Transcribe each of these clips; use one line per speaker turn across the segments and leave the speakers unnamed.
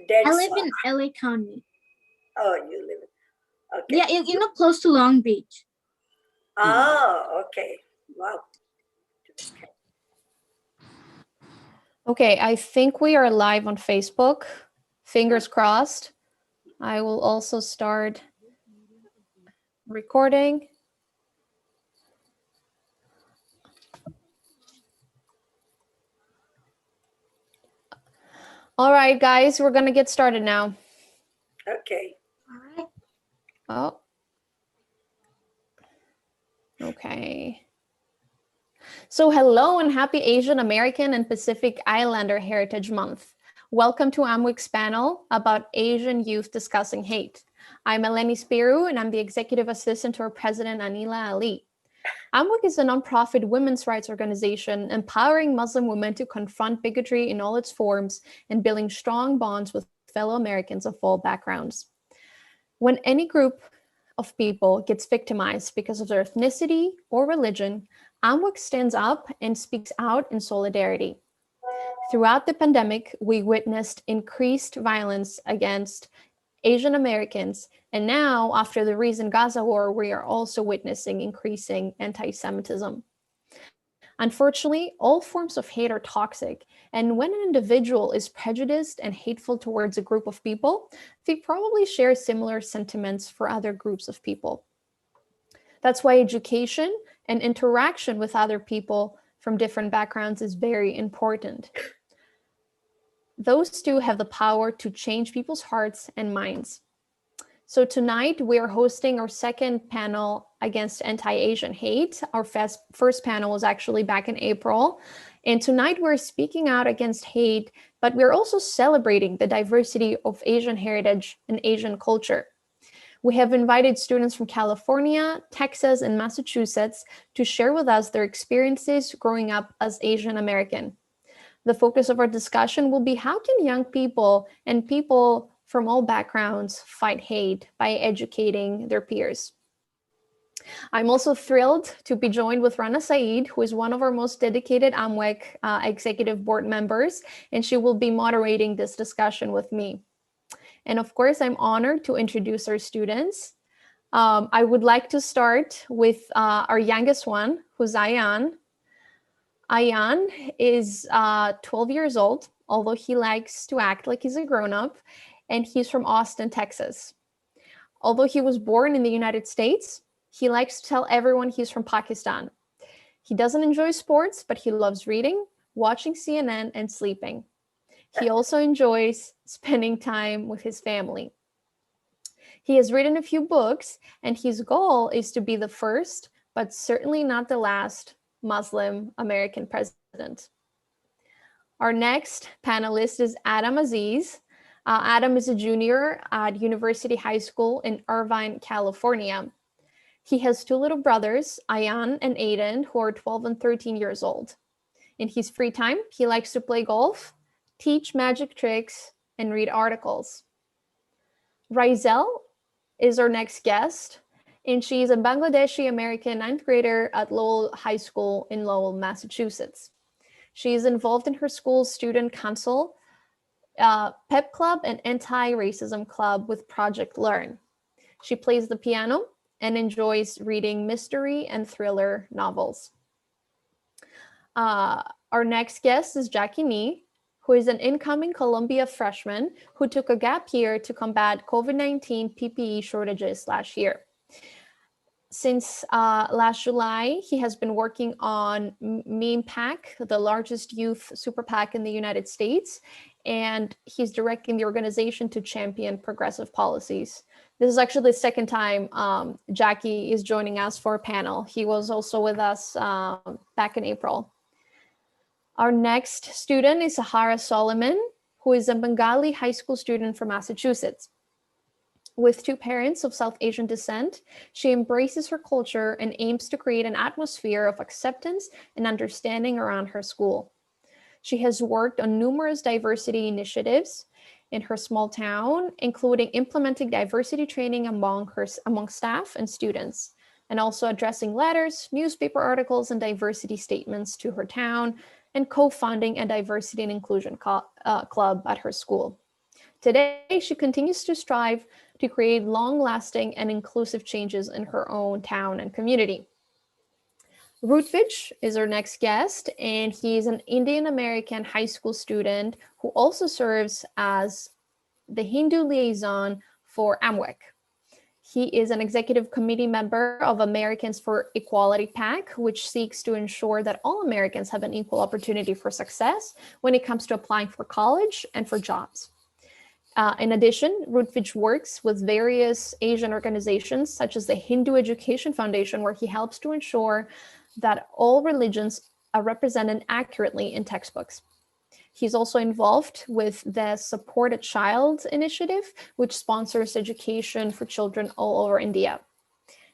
Dead
I live
spot.
in LA County.
Oh, you live. Okay.
Yeah, close to Long Beach.
Oh, okay. Wow.
Okay, I think we are live on Facebook. Fingers crossed. I will also start recording. All right, guys, we're going to get started now.
Okay.
All right.
Oh. Okay. So hello and happy Asian American and Pacific Islander Heritage Month. Welcome to AMWEEK's panel about Asian youth discussing hate. I'm Eleni Spiru and I'm the executive assistant to our president, Anila Ali. AMWEEK is a nonprofit women's rights organization empowering Muslim women to confront bigotry in all its forms and building strong bonds with fellow Americans of all backgrounds. When any group of people gets victimized because of their ethnicity or religion, AMWEEK stands up and speaks out in solidarity. Throughout the pandemic, we witnessed increased violence against Asian Americans, and now, after the recent Gaza war, we are also witnessing increasing anti-Semitism. Unfortunately, all forms of hate are toxic, and when an individual is prejudiced and hateful towards a group of people, they probably share similar sentiments for other groups of people. That's why education and interaction with other people from different backgrounds is very important. Those two have the power to change people's hearts and minds. So tonight we are hosting our second panel against anti-Asian hate. Our first panel was actually back in April. And tonight we're speaking out against hate, but we're also celebrating the diversity of Asian heritage and Asian culture. We have invited students from California, Texas, and Massachusetts to share with us their experiences growing up as Asian American. The focus of our discussion will be how can young people and people from all backgrounds fight hate by educating their peers. I'm also thrilled to be joined with Rana Saeed, who is one of our most dedicated AMWEEK executive board members, and she will be moderating this discussion with me. And of course, I'm honored to introduce our students. I would like to start with our youngest one, who's Ayan. Ayan is 12 years old, although he likes to act like he's a grown-up, and he's from Austin, Texas. Although he was born in the United States, he likes to tell everyone he's from Pakistan. He doesn't enjoy sports, but he loves reading, watching CNN, and sleeping. He also enjoys spending time with his family. He has written a few books, and his goal is to be the first, but certainly not the last, Muslim American president. Our next panelist is Adam Aziz. Adam is a junior at University High School in Irvine, California. He has two little brothers, Ayan and Aiden, who are 12 and 13 years old. In his free time, he likes to play golf, teach magic tricks, and read articles. Raizel is our next guest, and she is a Bangladeshi American ninth grader at Lowell High School in Lowell, Massachusetts. She is involved in her school's student council, PEP Club, and anti-racism club with Project Learn. She plays the piano and enjoys reading mystery and thriller novels. Our next guest is Jackie Nee, who is an incoming Columbia freshman who took a gap year to combat COVID-19 PPE shortages last year. Since last July, he has been working on Meme PAC, the largest youth super PAC in the United States, and he's directing the organization to champion progressive policies. This is actually the second time Jackie is joining us for a panel. He was also with us back in April. Our next student is Sahara Solomon, who is a Bengali high school student from Massachusetts. With two parents of South Asian descent, she embraces her culture and aims to create an atmosphere of acceptance and understanding around her school. She has worked on numerous diversity initiatives in her small town, including implementing diversity training among staff and students, and also addressing letters, newspaper articles, and diversity statements to her town, and co-founding a diversity and inclusion club at her school. Today, she continues to strive to create long-lasting and inclusive changes in her own town and community. Rutvij is our next guest, and he is an Indian American high school student who also serves as the Hindu liaison for AMWEEK. He is an executive committee member of Americans for Equality PAC, which seeks to ensure that all Americans have an equal opportunity for success when it comes to applying for college and for jobs. In addition, Rutvij works with various Asian organizations, such as the Hindu Education Foundation, where he helps to ensure that all religions are represented accurately in textbooks. He's also involved with the Support a Child initiative, which sponsors education for children all over India.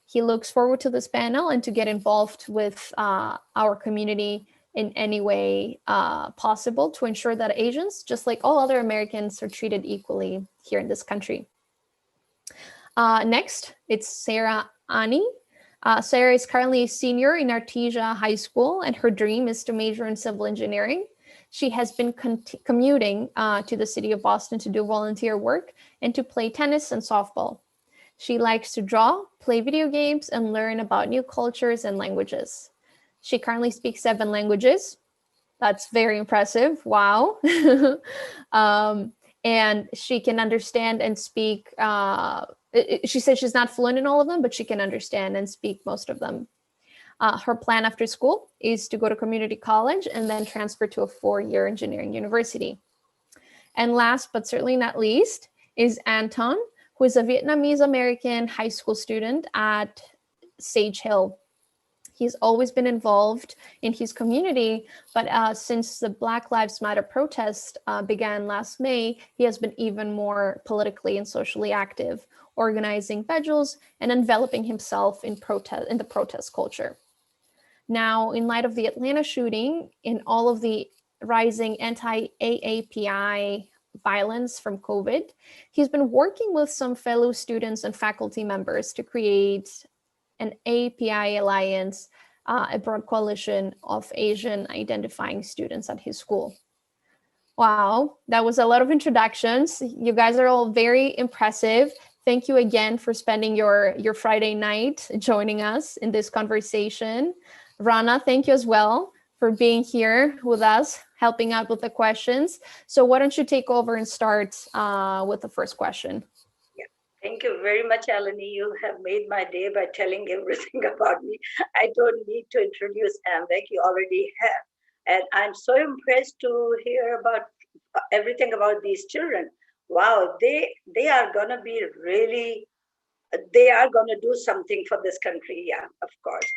He looks forward to this panel and to get involved with our community in any way possible to ensure that Asians, just like all other Americans, are treated equally here in this country. Next, it's Sarah Ani. Sarah is currently a senior in Artesia High School, and her dream is to major in civil engineering. She has been commuting to the city of Boston to do volunteer work and to play tennis and softball. She likes to draw, play video games, and learn about new cultures and languages. She currently speaks 7 languages. That's very impressive. Wow. And she can understand and speak. She says she's not fluent in all of them, but she can understand and speak most of them. Her plan after school is to go to community college and then transfer to a 4-year engineering university. And last, but certainly not least, is Anton, who is a Vietnamese American high school student at Sage Hill. He's always been involved in his community, but since the Black Lives Matter protest began last May, he has been even more politically and socially active, organizing vigils and enveloping himself in the protest culture. Now, in light of the Atlanta shooting and all of the rising anti-AAPI violence from COVID, he's been working with some fellow students and faculty members to create an API alliance, a broad coalition of Asian identifying students at his school. Wow, that was a lot of introductions. You guys are all very impressive. Thank you again for spending your Friday night joining us in this conversation. Rana, thank you as well for being here with us, helping out with the questions. So why don't you take over and start with the first question?
Yeah, thank you very much, Alani. You have made my day by telling everything about me. I don't need to introduce AMWEEK, you already have. And I'm so impressed to hear about everything about these children. Wow, they are gonna be really, they are gonna do something for this country, yeah, of course.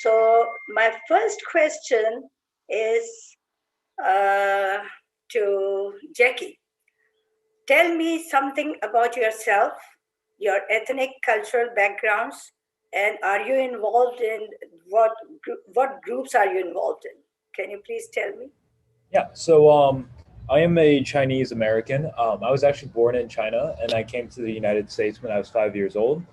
So my first question is to Jackie. Tell me something about yourself, your ethnic, cultural backgrounds, and are you involved in what groups are you involved in? Can you please tell me?
Yeah, so I am a Chinese American. I was actually born in China, and I came to the United States when I was 5 years old.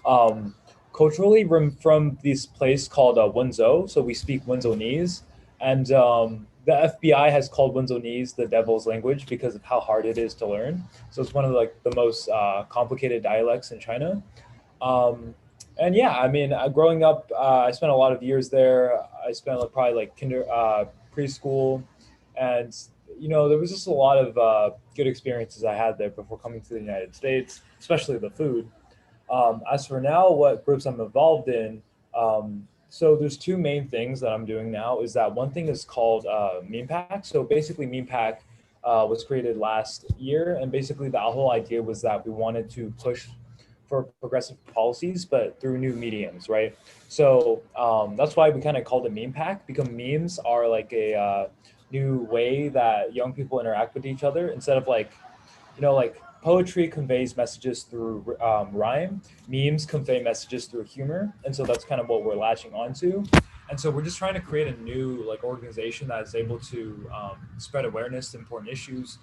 Um, Culturally, we're from this place called Wenzhou, so we speak Wenzhounese, and the FBI has called Wenzhounese the devil's language because of how hard it is to learn. So it's one of the most complicated dialects in China. Um, and yeah, I mean, growing up, I spent a lot of years there. I spent probably preschool, and there was just a lot of good experiences I had there before coming to the United States, especially the food. As for now, what groups I'm involved in, so there's 2 main things that I'm doing now. Is that one thing is called Meme Pack. So basically, Meme Pack was created last year, and basically the whole idea was that we wanted to push for progressive policies, but through new mediums, right? So that's why we kind of called it Meme Pack, because memes are like a new way that young people interact with each other. Instead of like poetry conveys messages through rhyme, memes convey messages through humor, and so that's kind of what we're latching onto. And so we're just trying to create a new organization that is able to spread awareness to important issues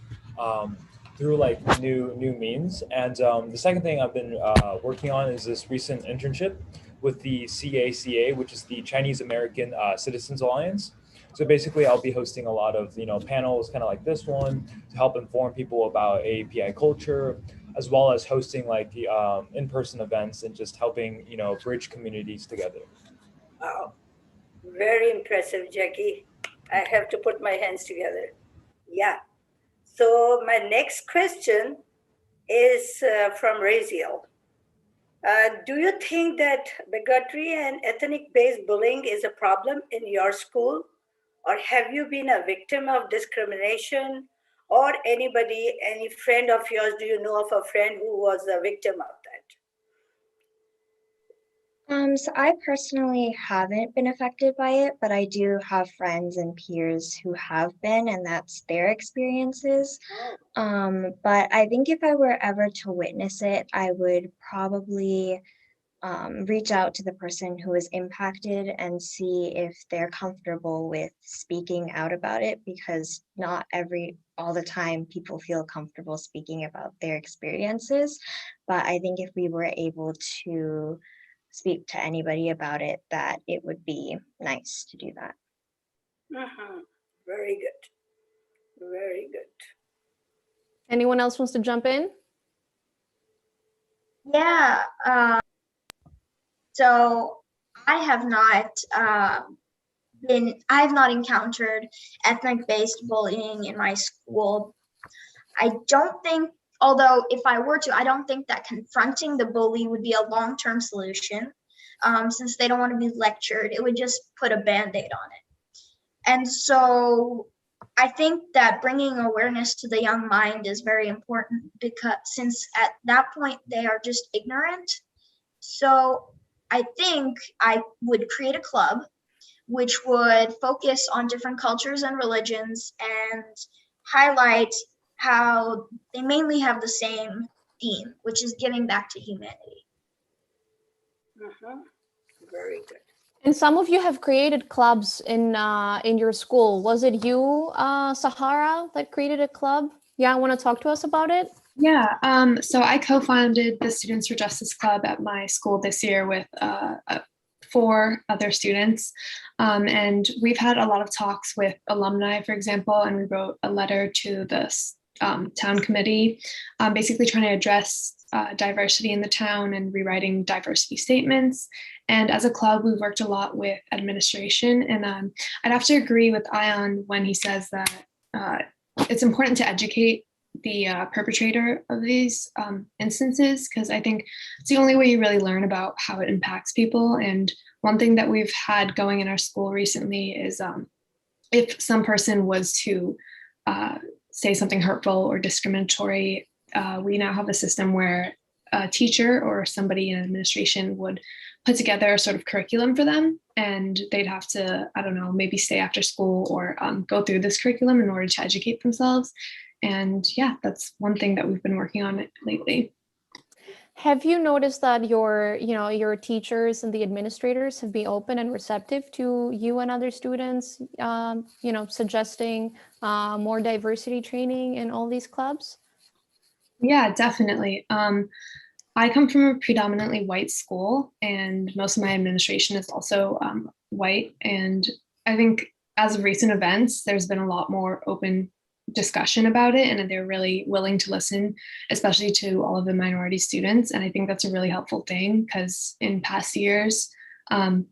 through new means. And the second thing I've been working on is this recent internship with the CACA, which is the Chinese American Citizens Alliance. So basically, I'll be hosting a lot of panels, kind of like this one, to help inform people about AAPI culture, as well as hosting like the in-person events and just helping bridge communities together.
Wow, very impressive, Jackie. I have to put my hands together. Yeah. So my next question is from Raziel. Do you think that bigotry and ethnic-based bullying is a problem in your school? Or have you been a victim of discrimination? Or any friend of yours, do you know of a friend who was a victim of that?
So I personally haven't been affected by it, but I do have friends and peers who have been, and that's their experiences. But I think if I were ever to witness it, I would probably reach out to the person who is impacted and see if they're comfortable with speaking out about it, because not all the time people feel comfortable speaking about their experiences. But I think if we were able to speak to anybody about it, that it would be nice to do that.
Very good. Very good.
Anyone else wants to jump in?
Yeah. So I have not encountered ethnic-based bullying in my school. I don't think, although if I were to, I don't think that confronting the bully would be a long-term solution, since they don't want to be lectured. It would just put a Band-Aid on it. And so I think that bringing awareness to the young mind is very important, because since at that point they are just ignorant. So I think I would create a club which would focus on different cultures and religions and highlight how they mainly have the same theme, which is giving back to humanity.
Very good.
And some of you have created clubs in your school. Was it you, Sahara, that created a club? Yeah, want to talk to us about it?
Yeah, so I co-founded the Students for Justice Club at my school this year with 4 other students. And we've had a lot of talks with alumni, for example, and we wrote a letter to the town committee, basically trying to address diversity in the town and rewriting diversity statements. And as a club, we've worked a lot with administration. And I'd have to agree with Ion when he says that it's important to educate the perpetrator of these instances, because I think it's the only way you really learn about how it impacts people. And one thing that we've had going in our school recently is if some person was to say something hurtful or discriminatory, we now have a system where a teacher or somebody in administration would put together a sort of curriculum for them, and they'd have to, I don't know, maybe stay after school or go through this curriculum in order to educate themselves. And yeah, that's one thing that we've been working on lately.
Have you noticed that your teachers and the administrators have been open and receptive to you and other students, suggesting more diversity training in all these clubs?
Yeah, definitely. I come from a predominantly white school, and most of my administration is also white. And I think as of recent events, there's been a lot more open discussion about it, and they're really willing to listen, especially to all of the minority students. And I think that's a really helpful thing, because in past years, and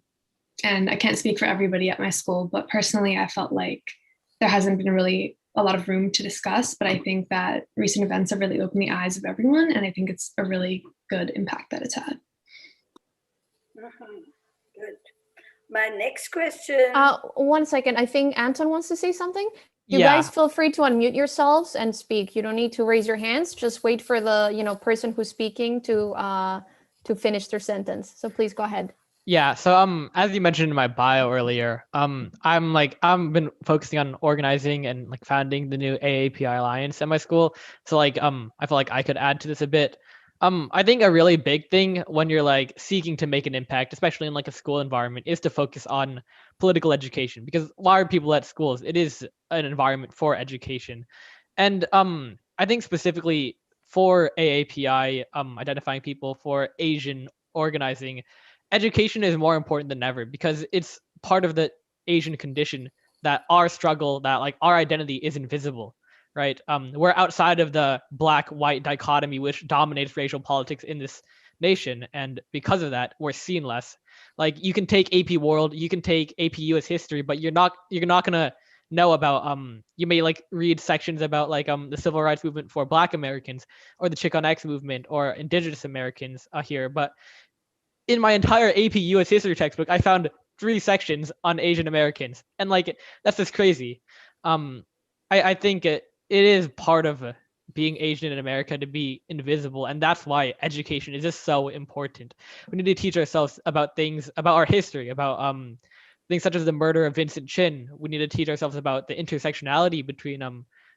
I can't speak for everybody at my school, but personally, I felt like there hasn't been really a lot of room to discuss. But I think that recent events have really opened the eyes of everyone, and I think it's a really good impact that it's had.
Good. My next question.
1 second. I think Anton wants to say something. You
Yeah.
guys feel free to unmute yourselves and speak. You don't need to raise your hands. Just wait for the person who's speaking to finish their sentence. So please go ahead.
Yeah, so as you mentioned in my bio earlier, I've been focusing on organizing and like founding the new AAPI Alliance at my school. So I feel like I could add to this a bit. I think a really big thing when you're like seeking to make an impact, especially in like a school environment, is to focus on political education, because a lot of people at schools, it is an environment for education. And I think specifically for AAPI, identifying people, for Asian organizing, education is more important than ever, because it's part of the Asian condition that our struggle, that like our identity is invisible, right? We're outside of the black-white dichotomy which dominates racial politics in this nation, and because of that, we're seen less. Like you can take AP World, you can take AP US History, but you're not gonna know about you may like read sections about like the civil rights movement for Black Americans or the Chicanx movement or Indigenous Americans here, but in my entire AP US History textbook, I found 3 sections on Asian Americans, and like that's just crazy. I think it is part of being Asian in America to be invisible, and that's why education is just so important. We need to teach ourselves about things, about our history, about things such as the murder of Vincent Chin. We need to teach ourselves about the intersectionality between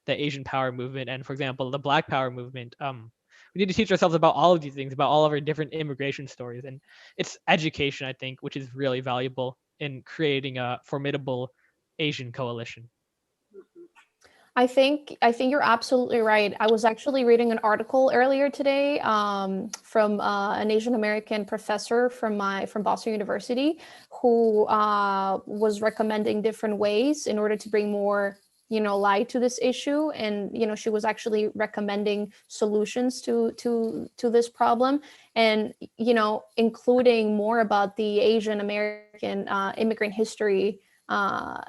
the Asian power movement and, for example, the Black power movement. We need to teach ourselves about all of these things, about all of our different immigration stories, and it's education, I think, which is really valuable in creating a formidable Asian coalition.
I think you're absolutely right. I was actually reading an article earlier today from an Asian American professor from Boston University who was recommending different ways in order to bring more light to this issue, and she was actually recommending solutions to this problem, and including more about the Asian American immigrant history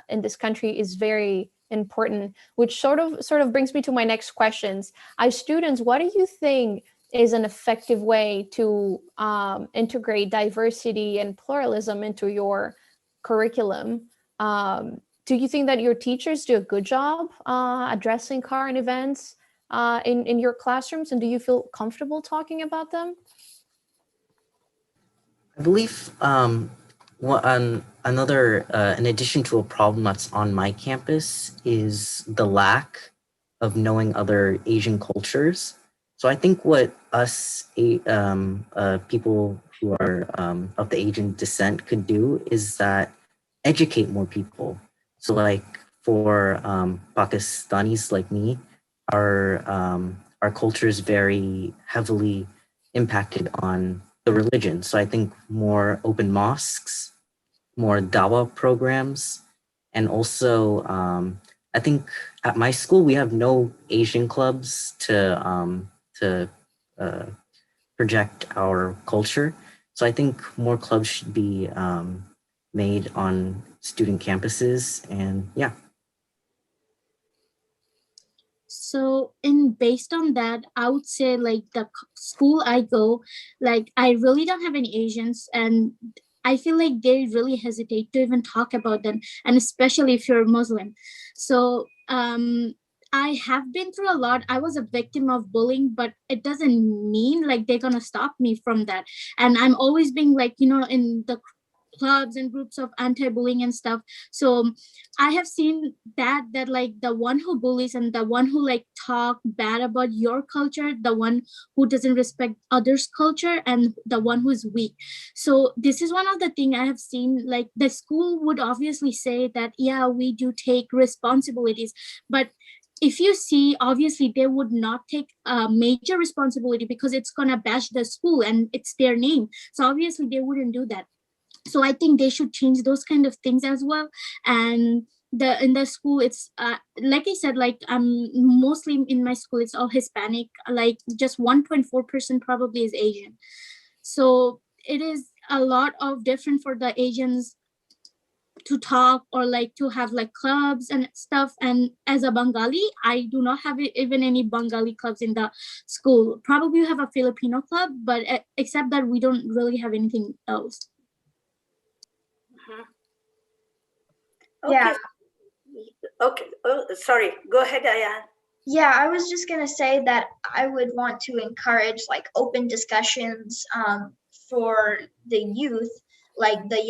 in this country is very important, which sort of brings me to my next questions. As students, what do you think is an effective way to integrate diversity and pluralism into your curriculum? Do you think that your teachers do a good job addressing current events in your classrooms, and do you feel comfortable talking about them?
I believe in addition to a problem that's on my campus is the lack of knowing other Asian cultures. So I think what us people who are of the Asian descent could do is that educate more people. So like for Pakistanis like me, our culture is very heavily impacted on the religion. So I think more open mosques, more dawah programs, and also I think at my school we have no Asian clubs to project our culture. So I think more clubs should be made on student campuses, and yeah.
So, based on that, I would say like the school I go, like I really don't have any Asians, and I feel like they really hesitate to even talk about them, and especially if you're Muslim. So I have been through a lot. I was a victim of bullying, but it doesn't mean like they're gonna stop me from that. And I'm always being like, in the clubs and groups of anti-bullying and stuff. So I have seen that like the one who bullies and the one who like talk bad about your culture, the one who doesn't respect others' culture, and the one who's weak. So this is one of the things I have seen. Like the school would obviously say that, yeah, we do take responsibilities, but if you see, obviously they would not take a major responsibility because it's gonna bash the school and it's their name. So obviously they wouldn't do that. So I think they should change those kind of things as well. And in the school, it's like I said, like mostly in my school it's all Hispanic, like just 1.4% probably is Asian. So it is a lot of different for the Asians to talk or like to have like clubs and stuff. And as a Bengali, I do not have even any Bengali clubs in the school. Probably we have a Filipino club, but except that we don't really have anything else.
Okay.
Yeah.
Okay. Oh, sorry. Go ahead, Ayan.
Yeah, I was just gonna say that I would want to encourage like open discussions for the youth, like the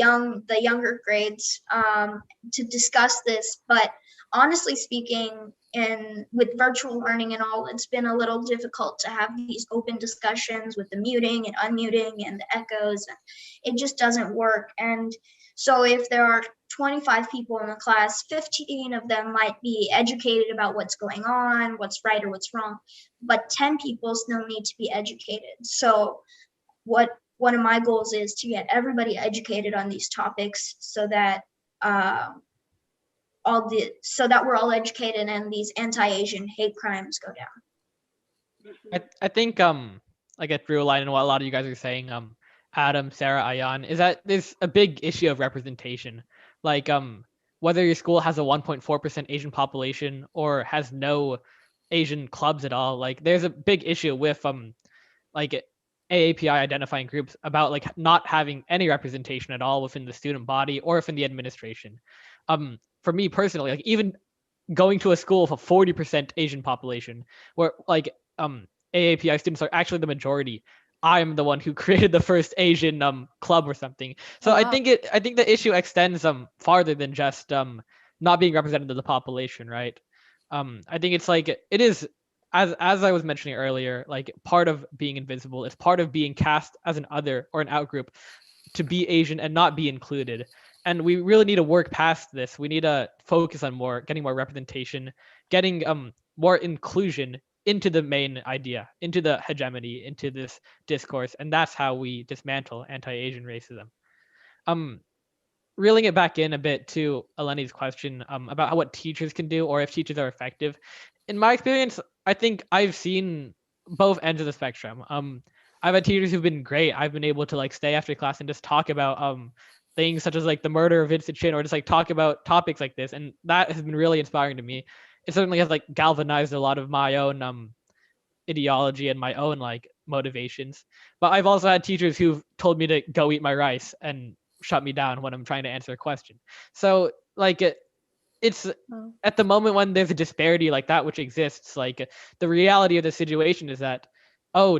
younger grades, to discuss this. But honestly speaking, with virtual learning and all, it's been a little difficult to have these open discussions with the muting and unmuting and the echoes. It just doesn't work. And so if there are 25 people in the class, 15 of them might be educated about what's going on, what's right or what's wrong, but 10 people still need to be educated. So one of my goals is to get everybody educated on these topics so that so that we're all educated and these anti-Asian hate crimes go down.
I think like a through line in what a lot of you guys are saying, Adam, Sarah, Ayan, is that there's a big issue of representation. Like whether your school has a 1.4% Asian population or has no Asian clubs at all, like there's a big issue with like AAPI identifying groups about like not having any representation at all within the student body or within the administration. For me personally, like even going to a school with a 40% Asian population, where like AAPI students are actually the majority. I'm the one who created the first Asian club or something. So
Wow.
I think the issue extends farther than just not being represented in the population, right? I think it's like it is as I was mentioning earlier, like part of being invisible is part of being cast as an other or an outgroup to be Asian and not be included. And we really need to work past this. We need to focus on getting more representation, getting more inclusion into the main idea, into the hegemony, into this discourse, and that's how we dismantle anti-Asian racism. Reeling it back in a bit to Eleni's question about what teachers can do or if teachers are effective. In my experience, I think I've seen both ends of the spectrum. I've had teachers who've been great. I've been able to like stay after class and just talk about things such as like the murder of Vincent Chin or just like talk about topics like this, and that has been really inspiring to me. It certainly has like galvanized a lot of my own ideology and my own like motivations. But I've also had teachers who've told me to go eat my rice and shut me down when I'm trying to answer a question. So like it's at the moment when there's a disparity like that which exists, like the reality of the situation is that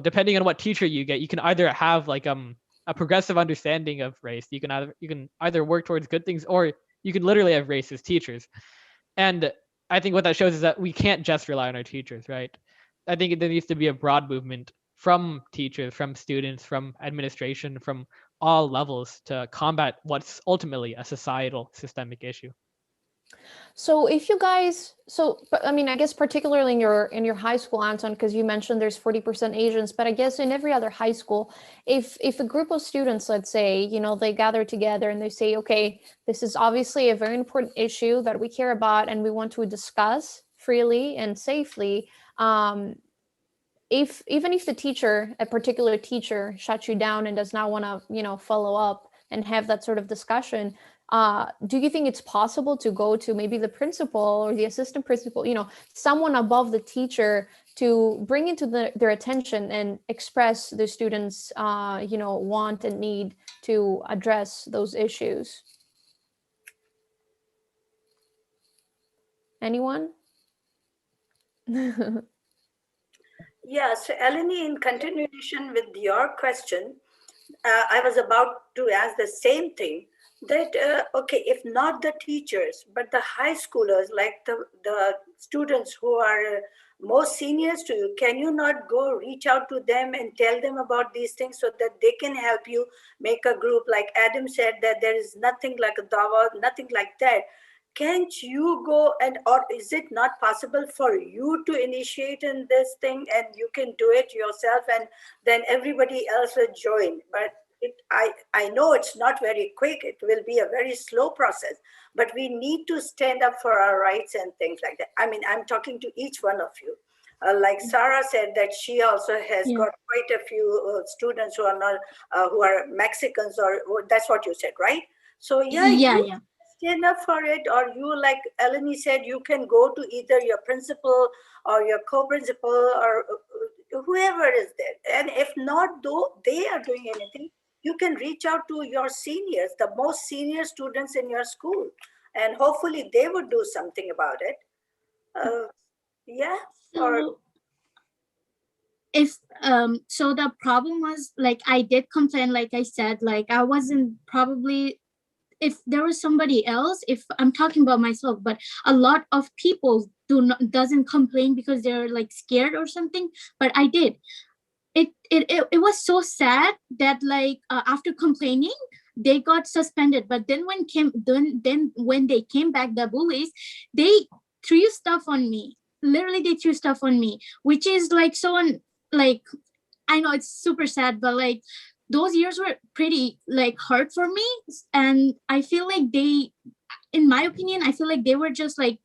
depending on what teacher you get, you can either have like a progressive understanding of race. You can either work towards good things or you can literally have racist teachers. And I think what that shows is that we can't just rely on our teachers, right? I think there needs to be a broad movement from teachers, from students, from administration, from all levels to combat what's ultimately a societal systemic issue.
So if you guys, I mean, I guess particularly in your high school, Anton, because you mentioned there's 40% Asians, but I guess in every other high school, if a group of students, let's say, they gather together and they say, okay, this is obviously a very important issue that we care about and we want to discuss freely and safely. Even if the teacher, a particular teacher, shuts you down and does not want to, follow up and have that sort of discussion, do you think it's possible to go to maybe the principal or the assistant principal, someone above the teacher, to bring into their attention and express the students, want and need to address those issues? Anyone?
Yeah, so Eleni, in continuation with your question, I was about to ask the same thing, that, okay, if not the teachers, but the high schoolers, like the students who are most seniors to you, can you not go reach out to them and tell them about these things so that they can help you make a group? Like Adam said, that there is nothing like a dawa, nothing like that. Can't you go or is it not possible for you to initiate in this thing and you can do it yourself and then everybody else will join? But I know it's not very quick. It will be a very slow process, but we need to stand up for our rights and things like that. I mean, I'm talking to each one of you. Like Sarah said, that she also has got quite a few students who are not, who are Mexicans, or that's what you said, right? So
yeah.
Stand up for it, or you, like Eleni said, you can go to either your principal or your co-principal or whoever is there. And if not, though they are doing anything, you can reach out to your seniors, the most senior students in your school, and hopefully they would do something about it.
So if so the problem was, like, I did complain, like I said, like I wasn't probably, if there was somebody else, if I'm talking about myself, but a lot of people doesn't complain because they're like scared or something, but I did. It was so sad that like after complaining they got suspended, but then when they came back, the bullies, they threw stuff on me. Literally they threw stuff on me, which is like so like, I know it's super sad, but like those years were pretty like hard for me, and I feel like in my opinion, I feel like they were just like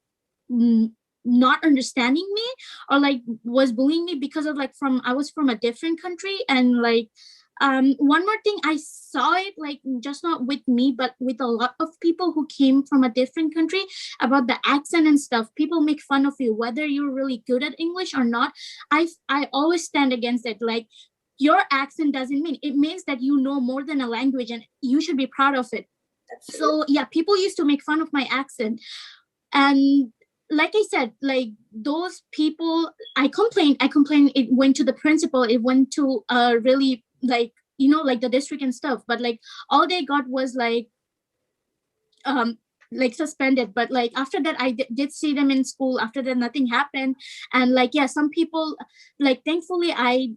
not understanding me, or like was bullying me because of like I was from a different country. And like one more thing, I saw it like just not with me, but with a lot of people who came from a different country, about the accent and stuff. People make fun of you whether you're really good at English or not. I always stand against it. Like, your accent doesn't mean, it means that you know more than a language, and you should be proud of it. So yeah, people used to make fun of my accent. And like I said, like those people, I complained, it went to the principal, it went to really like, you know, like the district and stuff, but like all they got was like suspended. But like after that, I did see them in school. After that, nothing happened. And like, yeah, some people, like, thankfully I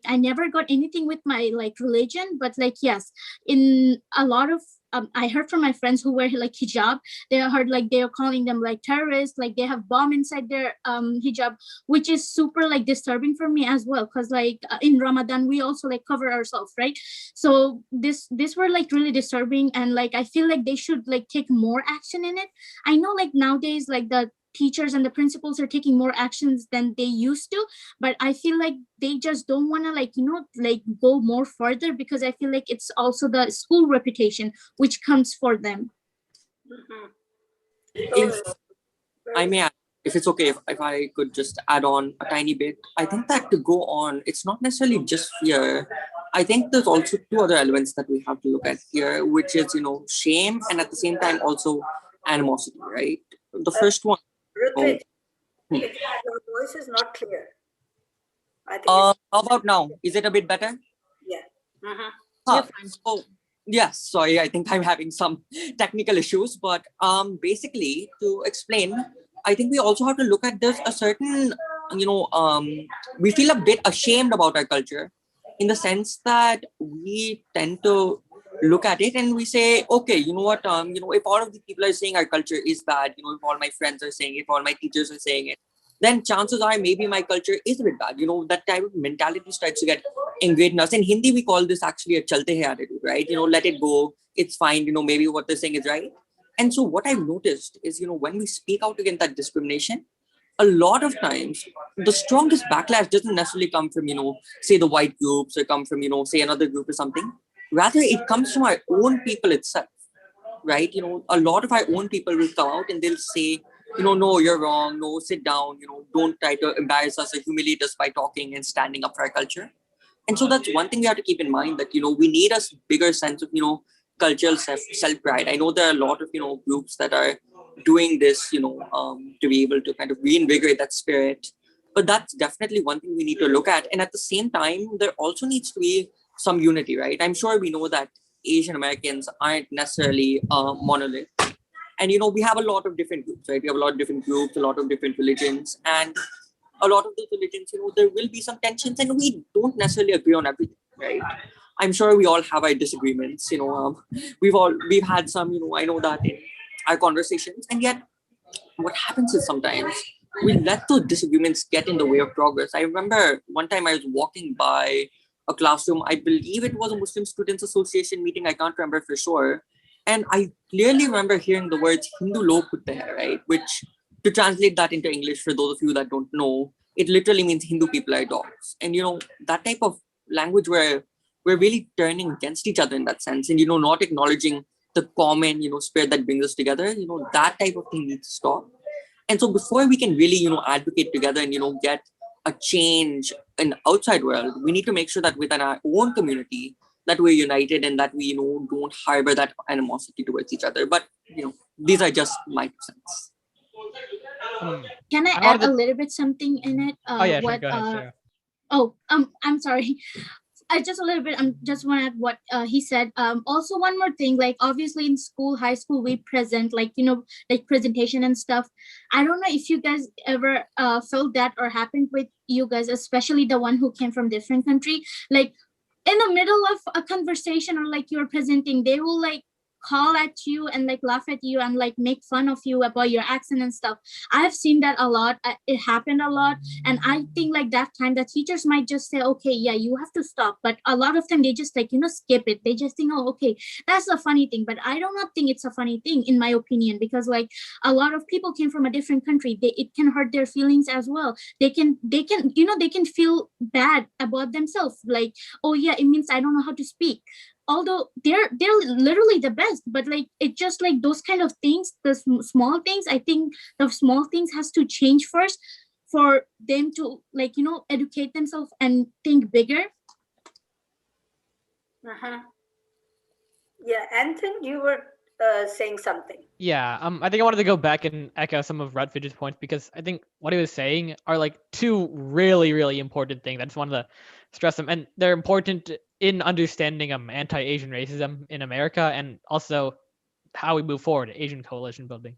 never got anything with my like religion. But like, yes, in a lot of I heard from my friends who wear like hijab, they heard like they are calling them like terrorists, like they have bomb inside their hijab, which is super like disturbing for me as well, because like in Ramadan we also like cover ourselves, right? So this were like really disturbing, and like I feel like they should like take more action in it. I know like nowadays like the teachers and the principals are taking more actions than they used to, but I feel like they just don't want to like, you know, like go more further, because I feel like it's also the school reputation which comes for them.
If I may add, if it's okay, if I could just add on a tiny bit, I think that to go on, it's not necessarily just fear. I think there's also two other elements that we have to look at here, which is, you know, shame, and at the same time also animosity, right? The first one.
Ruthvik, your voice is not clear. I think
How about now? Is it a bit better?
yeah.
So, yes, sorry, I think I'm having some technical issues, but basically to explain, I think we also have to look at this a certain, you know, we feel a bit ashamed about our culture, in the sense that we tend to look at it and we say, okay, you know what, you know, if all of the people are saying our culture is bad, you know, if all my friends are saying it, if all my teachers are saying it, then chances are maybe my culture is a bit bad. You know, that type of mentality starts to get ingrained in us. In Hindi, we call this actually a chalte hai attitude, right? You know, let it go, it's fine, you know, maybe what they're saying is right. And so what I've noticed is, you know, when we speak out against that discrimination, a lot of times the strongest backlash doesn't necessarily come from, you know, say the white groups, or come from, you know, say another group or something. Rather, it comes from our own people itself, right? You know, a lot of our own people will come out and they'll say, you know, no, you're wrong. No, sit down. You know, don't try to embarrass us or humiliate us by talking and standing up for our culture. And so that's one thing we have to keep in mind, that, you know, we need a bigger sense of, you know, cultural self-pride. I know there are a lot of, you know, groups that are doing this, you know, to be able to kind of reinvigorate that spirit. But that's definitely one thing we need to look at. And at the same time, there also needs to be some unity, right? I'm sure we know that Asian Americans aren't necessarily monolith. And, you know, we have a lot of different groups, right? We have a lot of different groups, a lot of different religions. And a lot of those religions, you know, there will be some tensions and we don't necessarily agree on everything, right? I'm sure we all have our disagreements, you know, we've had some, you know, I know that in our conversations. And yet what happens is sometimes we let those disagreements get in the way of progress. I remember one time I was walking by a classroom, I believe it was a Muslim Students Association meeting, I can't remember for sure. And I clearly remember hearing the words Hindu log kutte hai, right? Which, to translate that into English, for those of you that don't know, it literally means Hindu people are dogs. And, you know, that type of language where we're really turning against each other in that sense, and, you know, not acknowledging the common, you know, spirit that brings us together, you know, that type of thing needs to stop. And so before we can really, you know, advocate together and, you know, get a change in the outside world, we need to make sure that within our own community, that we're united and that we, you know, don't harbor that animosity towards each other. But, you know, these are just my 2 cents.
Can I add a little bit something in it?
Oh yeah, sure, go ahead, Sarah.
I'm sorry. I just a little bit. I'm just want to add what he said. Also, one more thing. Like obviously in school, high school, we present like, you know, like presentation and stuff. I don't know if you guys ever felt that or happened with you guys, especially the one who came from different country. Like in the middle of a conversation or like you're presenting, they will like call at you and like laugh at you and like make fun of you about your accent and stuff. I've seen that a lot. It happened a lot. And I think like that time the teachers might just say, okay, yeah, you have to stop. But a lot of them, they just like, skip it. They just think, oh, okay, that's a funny thing. But I do not think it's a funny thing, in my opinion, because like a lot of people came from a different country. It can hurt their feelings as well. They can they can feel bad about themselves. Like, oh yeah, it means I don't know how to speak. Although they're literally the best, but like it just like those kind of things, the small things. I think the small things has to change first for them to like educate themselves and think bigger.
Uh-huh. Yeah, Anthony, you were saying something.
Yeah, I think I wanted to go back and echo some of Rutledge's points, because I think what he was saying are like two really, really important things. I just wanted to stress them, and they're important in understanding anti-Asian racism in America, and also how we move forward, Asian coalition building.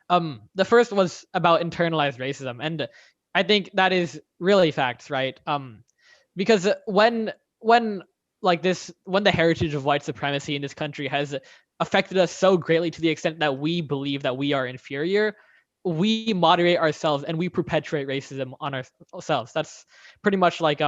The first was about internalized racism, and I think that is really facts, right? Because when the heritage of white supremacy in this country has affected us so greatly to the extent that we believe that we are inferior, we moderate ourselves and we perpetuate racism on ourselves. That's pretty much like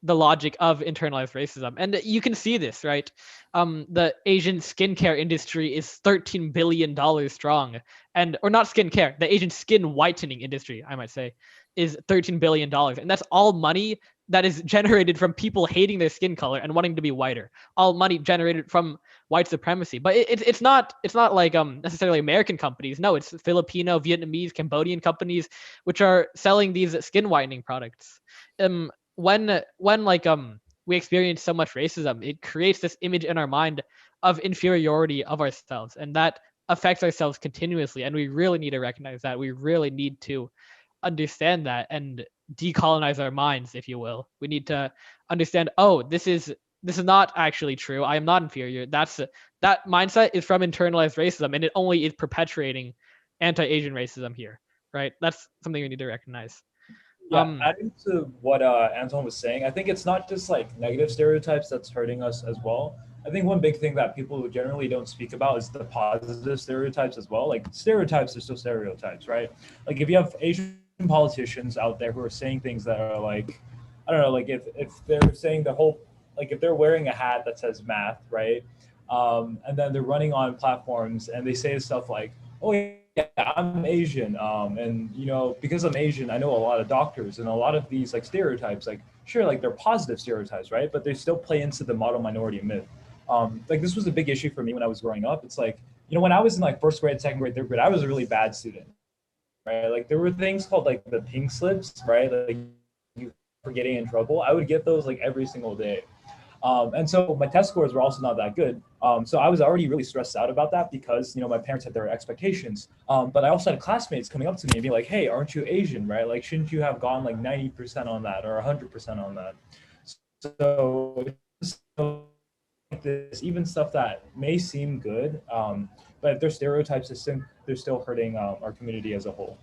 the logic of internalized racism. And you can see this, right? The Asian skincare industry is $13 billion strong. Or not skincare, the Asian skin whitening industry, I might say, is $13 billion. And that's all money that is generated from people hating their skin color and wanting to be whiter. All money generated from white supremacy. But it's not like necessarily American companies. No, it's Filipino, Vietnamese, Cambodian companies which are selling these skin whitening products. When we experience so much racism, it creates this image in our mind of inferiority of ourselves, and that affects ourselves continuously. And we really need to recognize that. We really need to understand that and decolonize our minds, if you will. We need to understand, oh, this is not actually true. I am not inferior. That mindset is from internalized racism, and it only is perpetuating anti-Asian racism here, right? That's something we need to recognize.
Yeah, adding to what Anton was saying, I think it's not just like negative stereotypes that's hurting us as well. I think one big thing that people generally don't speak about is the positive stereotypes as well. Like stereotypes are still stereotypes, right? Like if you have Asian politicians out there who are saying things that are like, I don't know, like if they're saying the whole, like if they're wearing a hat that says math, right? And then they're running on platforms and they say stuff like, oh yeah, I'm Asian, and because I'm Asian, I know a lot of doctors, and a lot of these like stereotypes, like sure, like they're positive stereotypes, right? But they still play into the model minority myth. Like this was a big issue for me when I was growing up. It's like, when I was in like first grade, second grade, third grade, I was a really bad student, right? Like there were things called like the pink slips, right? Like you for getting in trouble. I would get those like every single day. And so my test scores were also not that good. So I was already really stressed out about that because, my parents had their expectations. But I also had classmates coming up to me and being like, hey, aren't you Asian, right? Like, shouldn't you have gone like 90% on that or 100% on that? So this, even stuff that may seem good, but if they're stereotypes, they're still hurting our community as a whole.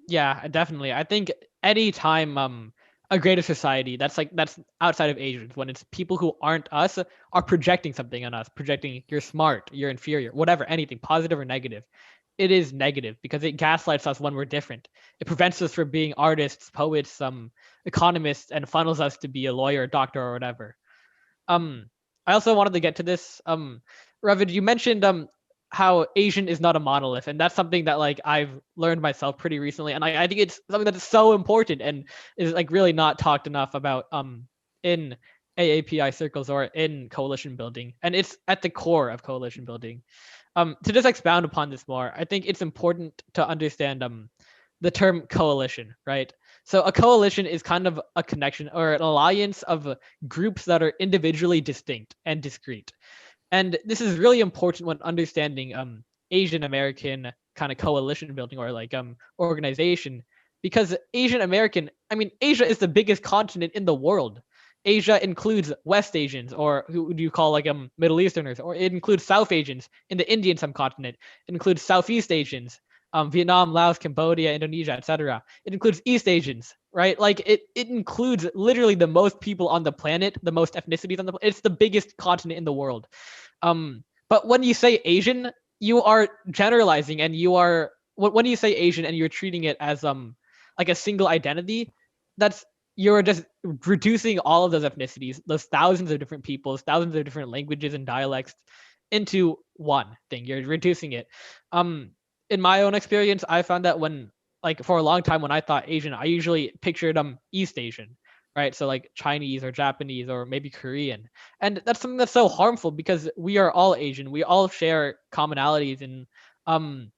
Yeah, definitely. I think any time a greater society that's outside of Asians, when it's people who aren't us are projecting something on us, projecting you're smart, you're inferior, whatever, anything, positive or negative, it is negative because it gaslights us when we're different. It prevents us from being artists, poets, economists, and funnels us to be a lawyer, doctor, or whatever. I also wanted to get to this. Ravid, you mentioned how Asian is not a monolith, and that's something that like I've learned myself pretty recently, and I think it's something that's so important and is like really not talked enough about in AAPI circles or in coalition building, and it's at the core of coalition building. To just expound upon this more, I think it's important to understand the term coalition, right? So a coalition is kind of a connection or an alliance of groups that are individually distinct and discrete. And this is really important when understanding Asian American kind of coalition building or like organization, because Asian American, I mean, Asia is the biggest continent in the world. Asia includes West Asians, or who do you call like Middle Easterners, or it includes South Asians in the Indian subcontinent. It includes Southeast Asians, Vietnam, Laos, Cambodia, Indonesia, etc. It includes East Asians, right? Like it includes literally the most people on the planet, the most ethnicities on the planet. It's the biggest continent in the world. But when you say Asian, you are generalizing, and you are when you say Asian and you're treating it as like a single identity, that's you're just reducing all of those ethnicities, those thousands of different peoples, thousands of different languages and dialects into one thing. You're reducing it. In my own experience, I found that when like for a long time when I thought Asian, I usually pictured East Asian, right? So like Chinese or Japanese or maybe Korean. And that's something that's so harmful because we are all Asian. We all share commonalities um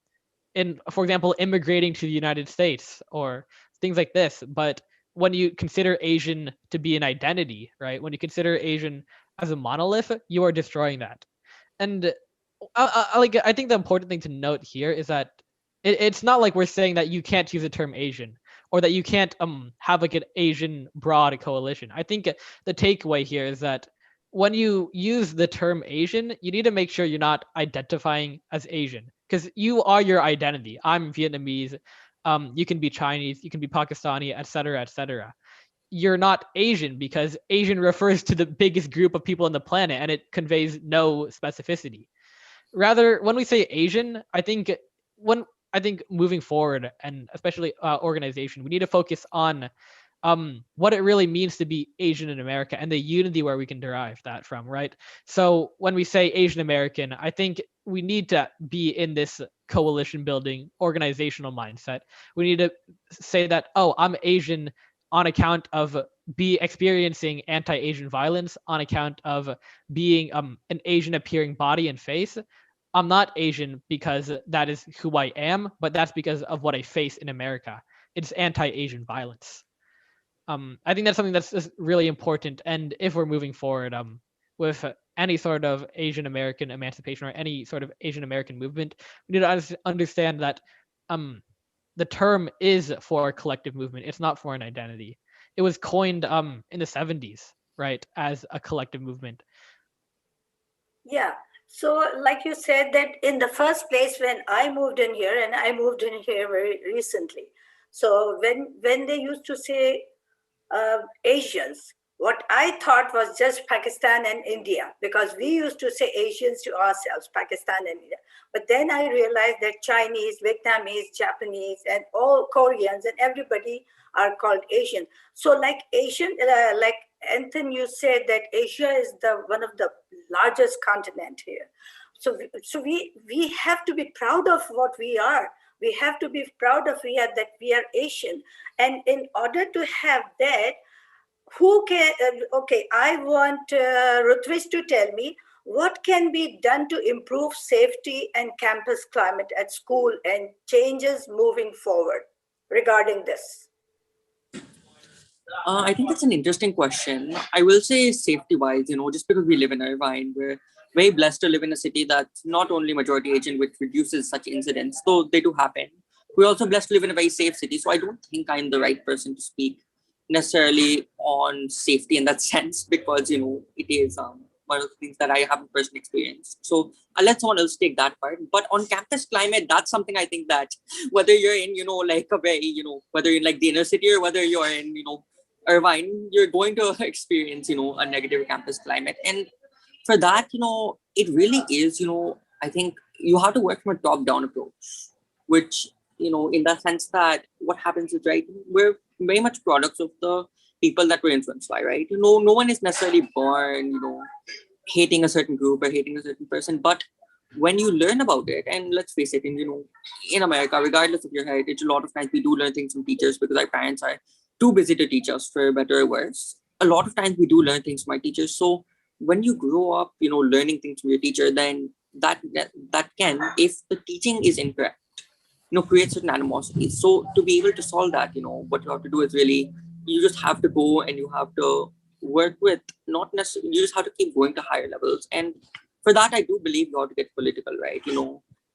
for example, immigrating to the United States or things like this. But when you consider Asian to be an identity, right? When you consider Asian as a monolith, you are destroying that. And I think the important thing to note here is that it's not like we're saying that you can't use the term Asian or that you can't have like an Asian broad coalition. I think the takeaway here is that when you use the term Asian, you need to make sure you're not identifying as Asian because you are your identity. I'm Vietnamese. You can be Chinese, you can be Pakistani, etc., etc. You're not Asian because Asian refers to the biggest group of people on the planet and it conveys no specificity. Rather, when we say Asian, when I think moving forward and especially organization, we need to focus on what it really means to be Asian in America and the unity where we can derive that from, right? So when we say Asian American, I think we need to be in this coalition building organizational mindset. We need to say that, oh, I'm Asian on account of be experiencing anti-Asian violence, on account of being an Asian appearing body and face. I'm not Asian because that is who I am, but that's because of what I face in America. It's anti-Asian violence. I think that's something that's just really important. And if we're moving forward with any sort of Asian American emancipation or any sort of Asian American movement, we need to understand that the term is for a collective movement. It's not for an identity. It was coined in the 70s, right, as a collective movement.
Yeah. So, like you said, that in the first place, when I moved in here, and I moved in here very recently. So when they used to say Asians, what I thought was just Pakistan and India, because we used to say Asians to ourselves, Pakistan and India. But then I realized that Chinese, Vietnamese, Japanese, and all Koreans and everybody are called Asian. So, like Asian, like Anthony, you said that Asia is the one of the largest continent here. So we have to be proud of what we are. We have to be proud of that we are Asian. And in order to have that, who can, okay, I want Rutvish to tell me what can be done to improve safety and campus climate at school and changes moving forward regarding this.
I think it's an interesting question. I will say safety wise, just because we live in Irvine, we're very blessed to live in a city that's not only majority Asian, which reduces such incidents, though they do happen. We're also blessed to live in a very safe city. So I don't think I'm the right person to speak necessarily on safety in that sense, because, it is one of the things that I haven't personally experienced. So I'll let someone else take that part. But on campus climate, that's something I think that whether you're in, like a very, whether you're in like the inner city or whether you're in, Irvine, you're going to experience, a negative campus climate. And for that, it really is, I think you have to work from a top-down approach, which, in the sense that what happens is, right, we're very much products of the people that we're influenced by, right? No one is necessarily born, hating a certain group or hating a certain person. But when you learn about it, and let's face it, in America, regardless of your heritage, a lot of times we do learn things from teachers because our parents are too busy to teach us, for better or worse. A lot of times we do learn things from our teachers. So when you grow up, learning things from your teacher, then that can, if the teaching is incorrect, create certain animosity. So to be able to solve that, what you have to do is really, you just have to go and you have to work with, not necessarily, you just have to keep going to higher levels. And for that, I do believe you have to get political, right?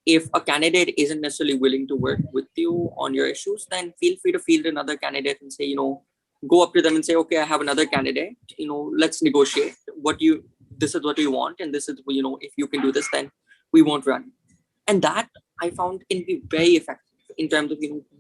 If a candidate isn't necessarily willing to work with you on your issues, then feel free to field another candidate and say, go up to them and say, okay, I have another candidate, let's negotiate this is what you want. And this is, if you can do this, then we won't run. And that I found can be very effective in terms of,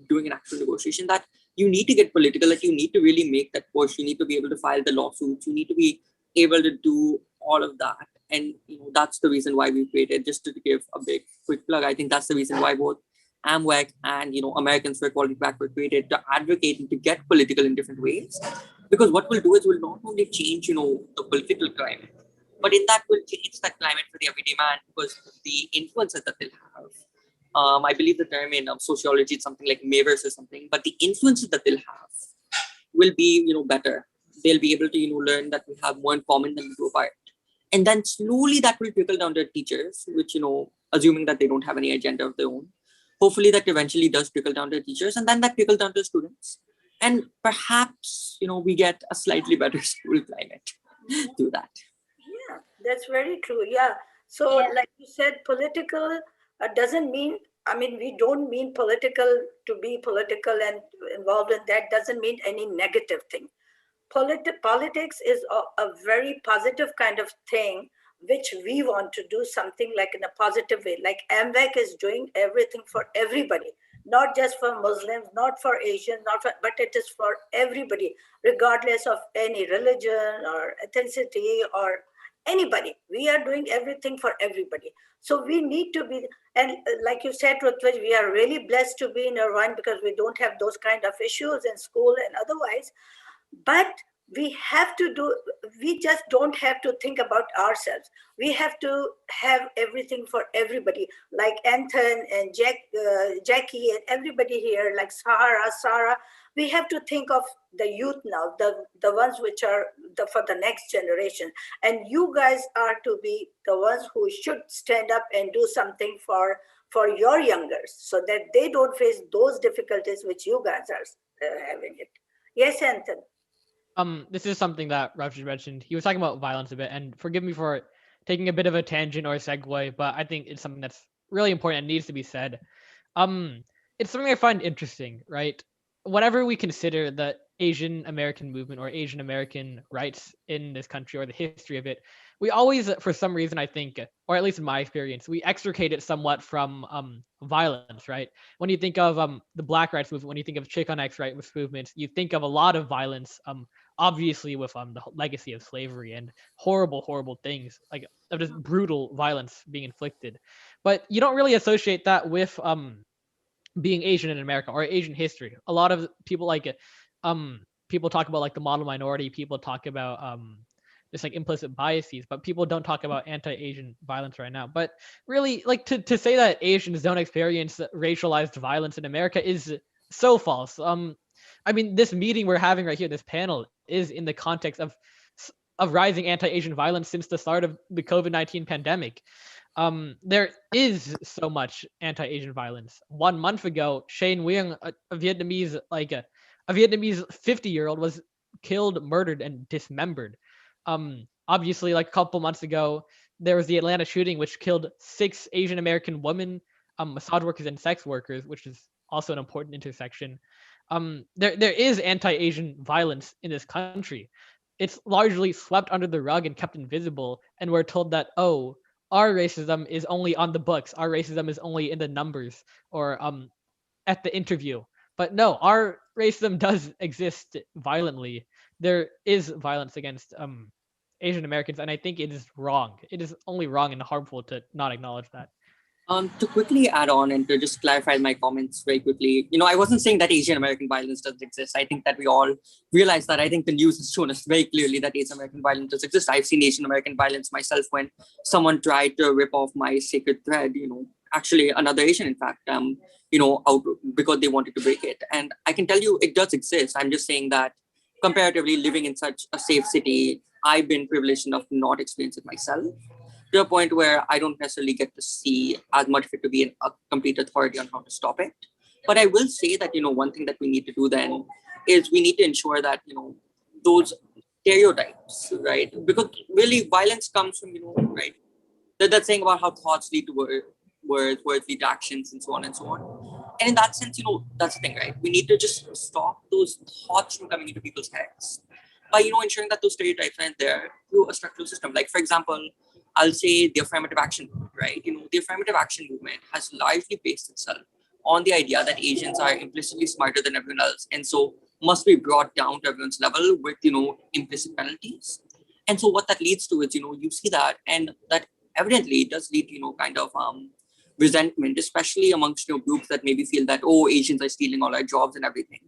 doing an actual negotiation, that you need to get political, that you need to really make that push. You need to be able to file the lawsuits. You need to be able to do all of that. And that's the reason why we created, just to give a big quick plug, I think that's the reason why both AMWEEK and Americans for Equality Pact were created, to advocate and to get political in different ways. Because what we'll do is we'll not only change the political climate, but in that will change that climate for the everyday man, because the influences that they'll have. I believe the term in sociology is something like mayors or something, but the influences that they'll have will be better. They'll be able to learn that we have more in common than we do apart. And then slowly that will trickle down to teachers, which assuming that they don't have any agenda of their own, hopefully that eventually does trickle down to teachers, and then that trickle down to students, and perhaps we get a slightly better school climate through that.
Yeah, that's very true. Yeah. So,
Yeah.
like you said, political doesn't mean, we don't mean political to be political and involved in that, doesn't mean any negative thing. Politics is a very positive kind of thing, which we want to do something like in a positive way. Like AMWEEK is doing everything for everybody, not just for Muslims, not for Asians, but it is for everybody, regardless of any religion or ethnicity or anybody. We are doing everything for everybody. So we need to be, and like you said, Rutwaj, we are really blessed to be in Irvine because we don't have those kind of issues in school and otherwise. But we just don't have to think about ourselves. We have to have everything for everybody, like Anton and Jackie and everybody here, like Sarah. We have to think of the youth now, the ones which are for the next generation. And you guys are to be the ones who should stand up and do something for your youngers, so that they don't face those difficulties which you guys are having it. Yes, Anton.
This is something that Raj mentioned. He was talking about violence a bit, and forgive me for taking a bit of a tangent or a segue, but I think it's something that's really important and needs to be said. It's something I find interesting, right? Whenever we consider the Asian American movement or Asian American rights in this country or the history of it, we always, for some reason, I think, or at least in my experience, we extricate it somewhat from violence, right? When you think of the Black rights movement, when you think of Chicken X rights movements, you think of a lot of violence, obviously with the legacy of slavery and horrible things, like of just brutal violence being inflicted. But you don't really associate that with being Asian in America or Asian history. A lot of people people talk about like the model minority, people talk about just like implicit biases, but people don't talk about anti-Asian violence right now. But really, like to say that Asians don't experience racialized violence in America is so false. This meeting we're having right here, this panel, is in the context of rising anti-Asian violence since the start of the COVID-19 pandemic. There is so much anti-Asian violence. 1 month ago, Shane Nguyen, a Vietnamese 50-year-old, was killed, murdered, and dismembered. Obviously, like a couple months ago, there was the Atlanta shooting, which killed 6 Asian American women, massage workers and sex workers, which is also an important intersection. There is anti-Asian violence in this country. It's largely swept under the rug and kept invisible, and we're told that, oh, our racism is only on the books, our racism is only in the numbers or at the interview. But no, our racism does exist violently. There is violence against Asian Americans, and I think it is wrong. It is only wrong and harmful to not acknowledge that.
To quickly add on and to just clarify my comments very quickly, I wasn't saying that Asian American violence doesn't exist. I think that we all realize that. I think the news has shown us very clearly that Asian American violence does exist. I've seen Asian American violence myself when someone tried to rip off my sacred thread, actually another Asian, in fact, out because they wanted to break it. And I can tell you it does exist. I'm just saying that comparatively living in such a safe city, I've been privileged enough to not experience it myself, to a point where I don't necessarily get to see as much of it to be a complete authority on how to stop it. But I will say that, one thing that we need to do then is we need to ensure that, those stereotypes, right? Because really violence comes from, right? That saying about how thoughts lead to words lead to actions, and so on and so on. And in that sense, that's the thing, right? We need to just stop those thoughts from coming into people's heads by, ensuring that those stereotypes aren't there through a structural system. Like, for example, I'll say the affirmative action movement, right? The affirmative action movement has largely based itself on the idea that Asians are implicitly smarter than everyone else, and so must be brought down to everyone's level with, implicit penalties. And so what that leads to is, you see that, and that evidently does lead to, kind of resentment, especially amongst groups that maybe feel that, oh, Asians are stealing all our jobs and everything.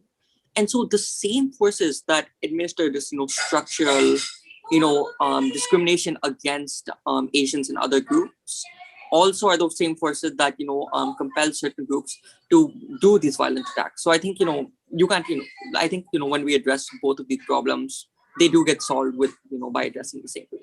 And so the same forces that administer this, structural, discrimination against Asians and other groups also are those same forces that, compel certain groups to do these violent attacks. So I think, you can't, I think, when we address both of these problems, they do get solved with, by addressing the same group.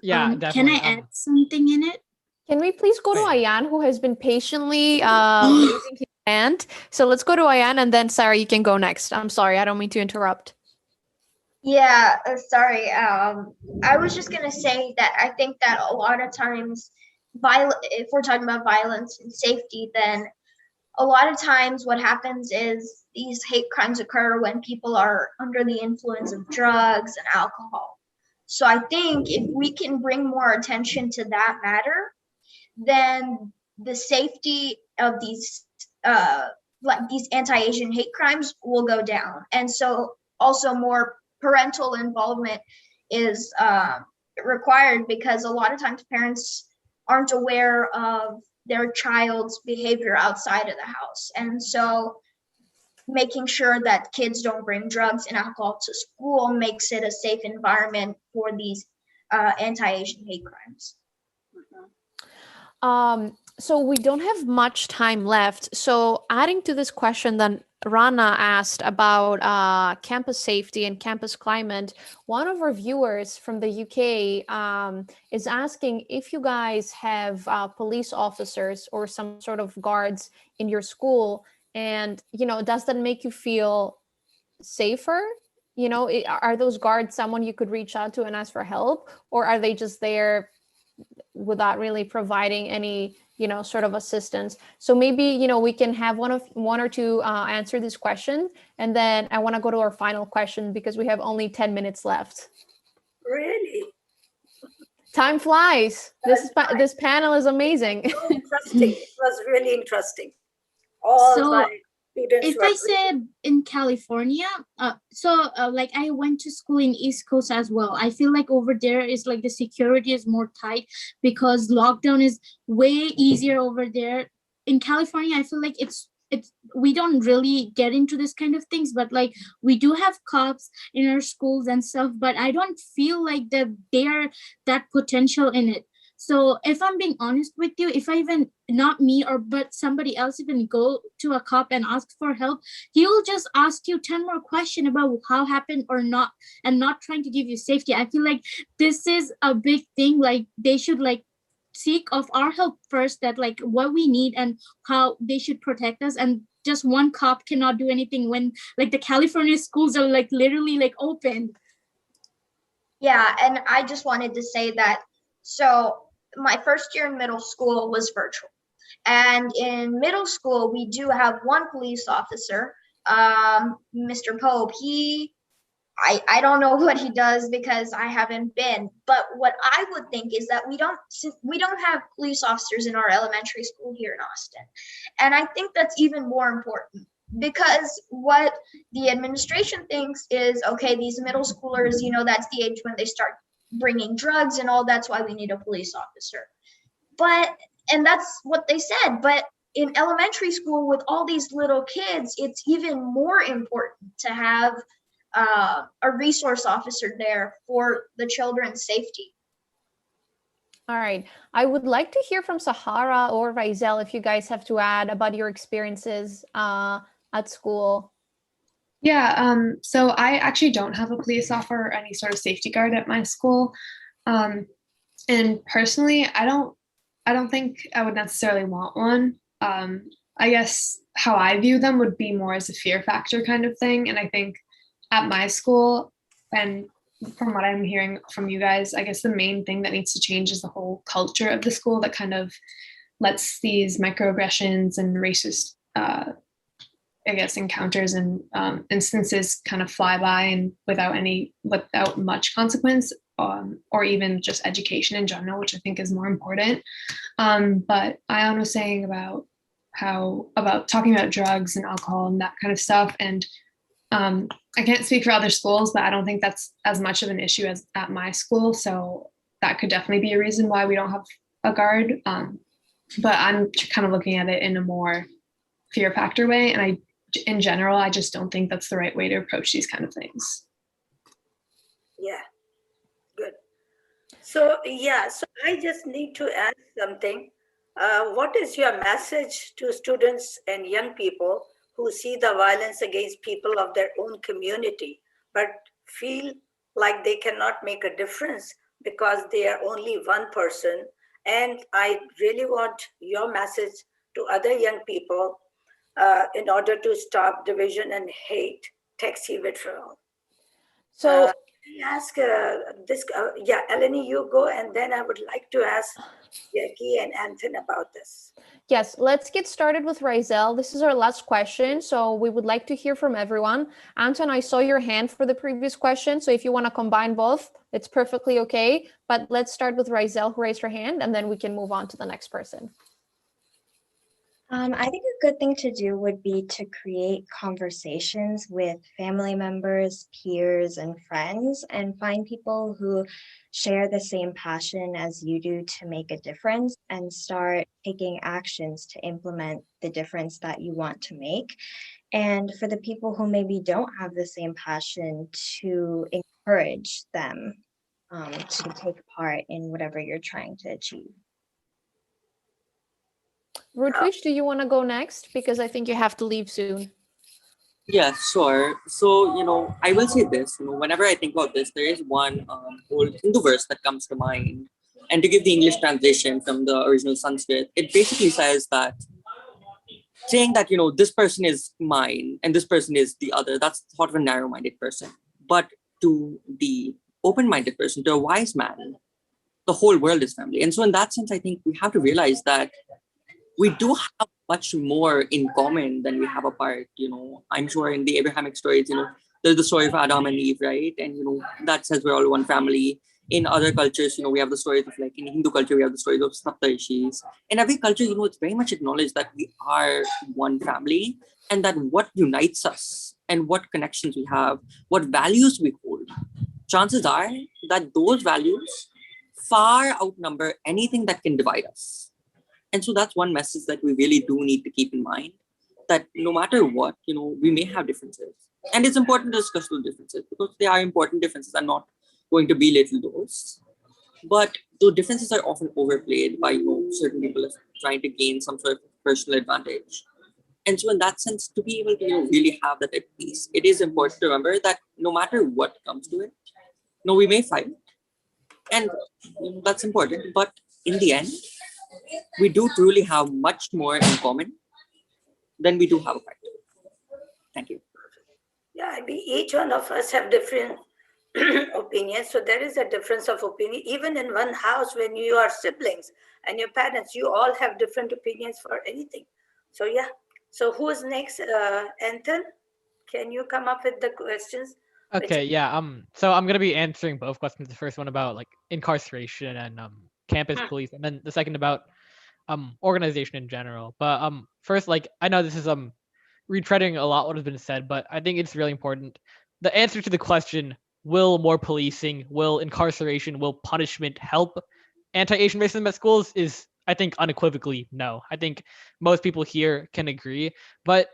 Yeah,
Can
definitely.
I add something in it?
Can we please go to
Right.
Ayan, who has been patiently raising his hand? So let's go to Ayan, and then Sarah, you can go next. I'm sorry, I don't mean to interrupt.
Yeah, sorry. I was just gonna say that I think that a lot of times, if we're talking about violence and safety, then a lot of times what happens is these hate crimes occur when people are under the influence of drugs and alcohol. So I think if we can bring more attention to that matter, then the safety of these like these anti-Asian hate crimes will go down. And so also more parental involvement is required, because a lot of times parents aren't aware of their child's behavior outside of the house. And so making sure that kids don't bring drugs and alcohol to school makes it a safe environment for these anti-Asian hate crimes.
So we don't have much time left. So adding to this question that Rana asked about campus safety and campus climate, one of our viewers from the UK is asking if you guys have police officers or some sort of guards in your school, and does that make you feel safer? Are those guards someone you could reach out to and ask for help, or are they just there without really providing any sort of assistance? So maybe we can have one or two answer this question, and then I want to go to our final question because we have only 10 minutes left.
Really?
Time flies. This panel is amazing.
So interesting. It was really interesting. All
So,
my students
if
were
I said in California, like I went to school in East Coast as well. I feel like over there is like the security is more tight because lockdown is way easier over there. In California, I feel like it's we don't really get into this kind of things, but like we do have cops in our schools and stuff, but I don't feel like that they are that potential in it. So if I'm being honest with you, if I even, not me but somebody else even go to a cop and ask for help, he'll just ask you 10 more questions about how happened or not, and not trying to give you safety. I feel like this is a big thing. Like they should like seek of our help first, that like what we need and how they should protect us. And just one cop cannot do anything when like the California schools are like literally like open.
Yeah, and I just wanted to say that, so my first year in middle school was virtual. And in middle school, we do have one police officer, Mr. Pope. I don't know what he does because I haven't been, but what I would think is that we don't have police officers in our elementary school here in Austin. And I think that's even more important, because what the administration thinks is, okay, these middle schoolers, that's the age when they start bringing drugs and all, that's why we need a police officer. And that's what they said, but in elementary school with all these little kids, it's even more important to have a resource officer there for the children's safety.
All right. I would like to hear from Sahara or Raizel if you guys have to add about your experiences at school.
Yeah, so I actually don't have a police officer or any sort of safety guard at my school. And personally, I don't think I would necessarily want one. I guess how I view them would be more as a fear factor kind of thing. And I think at my school, and from what I'm hearing from you guys, I guess the main thing that needs to change is the whole culture of the school that kind of lets these microaggressions and racist, encounters and instances kind of fly by and without much consequence, or even just education in general, which I think is more important. But Ayan was saying about talking about drugs and alcohol and that kind of stuff. And I can't speak for other schools, but I don't think that's as much of an issue as at my school. So that could definitely be a reason why we don't have a guard. But I'm kind of looking at it in a more fear factor way. And in general, I just don't think that's the right way to approach these kind of things.
Yeah, good. So I just need to ask something. What is your message to students and young people who see the violence against people of their own community, but feel like they cannot make a difference because they are only one person? And I really want your message to other young people in order to stop division and hate. Take Civic for all.
So
Ask this, Eleni, you go, and then I would like to ask Jackie and Anton about this.
yes, let's get started with Rizel. This is our last question, so we would like to hear from everyone. Anton, I saw your hand for the previous question, so if you want to combine both, it's perfectly okay. But let's start with Rizel, who raised her hand, and then we can move on to the next person.
I think a good thing to do would be to create conversations with family members, peers, and friends, and find people who share the same passion as you do to make a difference, and start taking actions to implement the difference that you want to make. And for the people who maybe don't have the same passion, to encourage them to take part in whatever you're trying to achieve.
Rutvish, do you want to go next? Because I think you have to leave soon.
Yeah, sure. So, I will say this, whenever I think about this, there is one old Hindu verse that comes to mind. And to give the English translation from the original Sanskrit, it basically says that saying that, this person is mine and this person is the other, that's sort of a narrow-minded person. But to the open-minded person, to a wise man, the whole world is family. And so in that sense, I think we have to realize that we do have much more in common than we have apart. I'm sure in the Abrahamic stories, there's the story of Adam and Eve, right? And, that says we're all one family. In other cultures, we have the stories of, like, in Hindu culture, we have the stories of Saptarishis. In every culture, it's very much acknowledged that we are one family, and that what unites us and what connections we have, what values we hold, chances are that those values far outnumber anything that can divide us. And so that's one message that we really do need to keep in mind, that no matter what, we may have differences. And it's important to discuss those differences because they are important differences. I'm not going to belittle those. But those differences are often overplayed by, certain people trying to gain some sort of personal advantage. And so in that sense, to be able to really have that at peace, it is important to remember that no matter what comes to it, we may fight. And that's important. But in the end, we do truly have much more in common than we do have a fight. Thank you.
Yeah, I mean, each one of us have different opinions. So there is a difference of opinion. Even in one house, when you are siblings and your parents, you all have different opinions for anything. So yeah. So who's next? Anton, can you come up with the questions?
Okay, yeah. So I'm gonna be answering both questions. The first one about like incarceration and campus police, and then the second about organization in general. But first, like, I know this is retreading a lot what has been said, but I think it's really important. The answer to the question, will more policing, will incarceration, will punishment help anti-Asian racism at schools, is, I think, unequivocally no. I think most people here can agree. But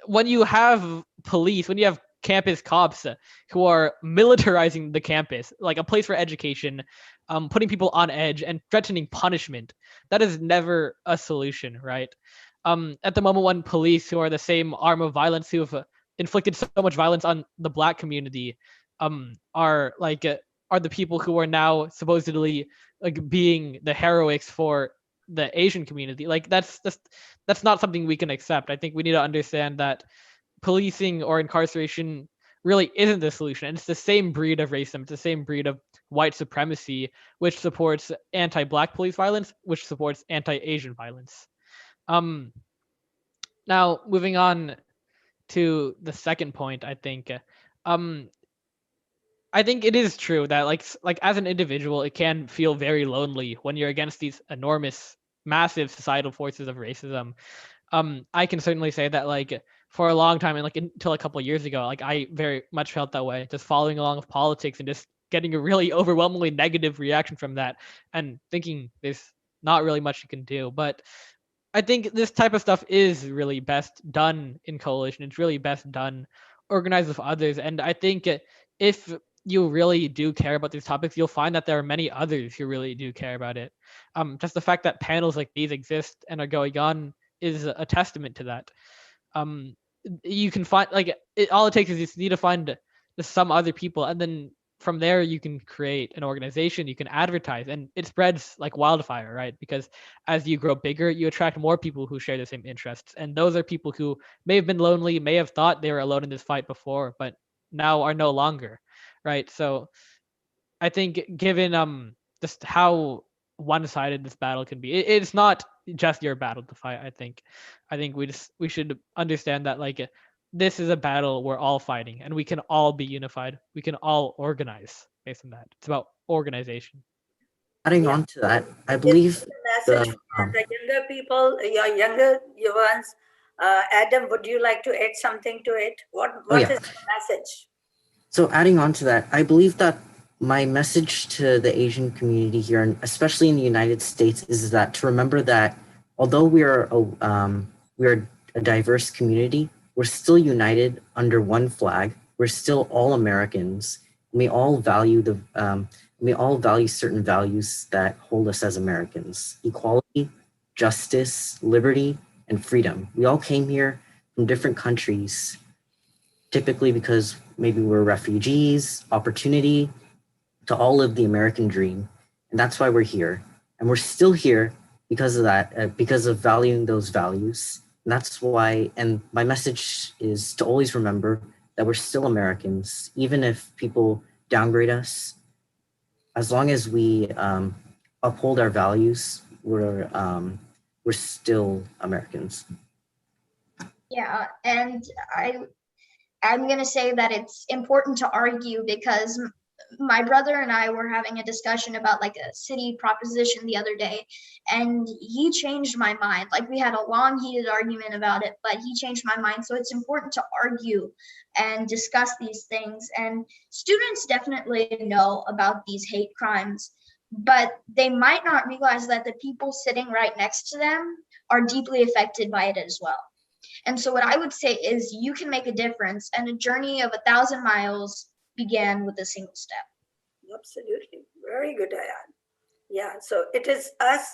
when you have police, when you have campus cops who are militarizing the campus, like a place for education, putting people on edge and threatening punishment, that is never a solution, right? At the moment, when police, who are the same arm of violence, who have inflicted so much violence on the Black community, are the people who are now supposedly like being the heroics for the Asian community. Like that's not something we can accept. I think we need to understand that policing or incarceration really isn't the solution. It's the same breed of racism. It's the same breed of white supremacy, which supports anti-Black police violence, which supports anti-Asian violence. Now moving on to the second point, I think it is true that like as an individual, it can feel very lonely when you're against these enormous, massive societal forces of racism. I can certainly say that, like, for a long time, and like until a couple of years ago, like I very much felt that way, just following along with politics and just getting a really overwhelmingly negative reaction from that, and thinking there's not really much you can do. But I think this type of stuff is really best done in coalition. It's really best done organized with others. And I think if you really do care about these topics, you'll find that there are many others who really do care about it. Just the fact that panels like these exist and are going on is a testament to that. You can find like all it takes is you need to find some other people, and then from there you can create an organization, you can advertise, and it spreads like wildfire, right? Because as you grow bigger, you attract more people who share the same interests, and those are people who may have been lonely, may have thought they were alone in this fight before, but now are no longer, right? So I think given just how one-sided this battle can be, it's not just your battle to fight. I think we should understand that like this is a battle we're all fighting, and we can all be unified. We can all organize based on that. It's about organization.
Adding on to that, I believe
message for the younger people, your ones. Adam, would you like to add something to it? What is the message?
So adding on to that, I believe that my message to the Asian community here, and especially in the United States, is that to remember that although we are a diverse community, we're still united under one flag. We're still all Americans. We all value certain values that hold us as Americans: equality, justice, liberty, and freedom. We all came here from different countries, typically because maybe we're refugees, opportunity, to all live the American dream. And that's why we're here. And we're still here because of that, because of valuing those values. And that's why, and my message is to always remember that we're still Americans, even if people downgrade us. As long as we uphold our values, we're still Americans.
Yeah, and I'm going to say that it's important to argue, because my brother and I were having a discussion about like a city proposition the other day, and he changed my mind. Like we had a long heated argument about it, but he changed my mind. So it's important to argue and discuss these things. And students definitely know about these hate crimes, but they might not realize that the people sitting right next to them are deeply affected by it as well. And so what I would say is you can make a difference, and a journey of 1,000 miles began with a single step.
Absolutely. Very good, Ayan. Yeah, so it is us.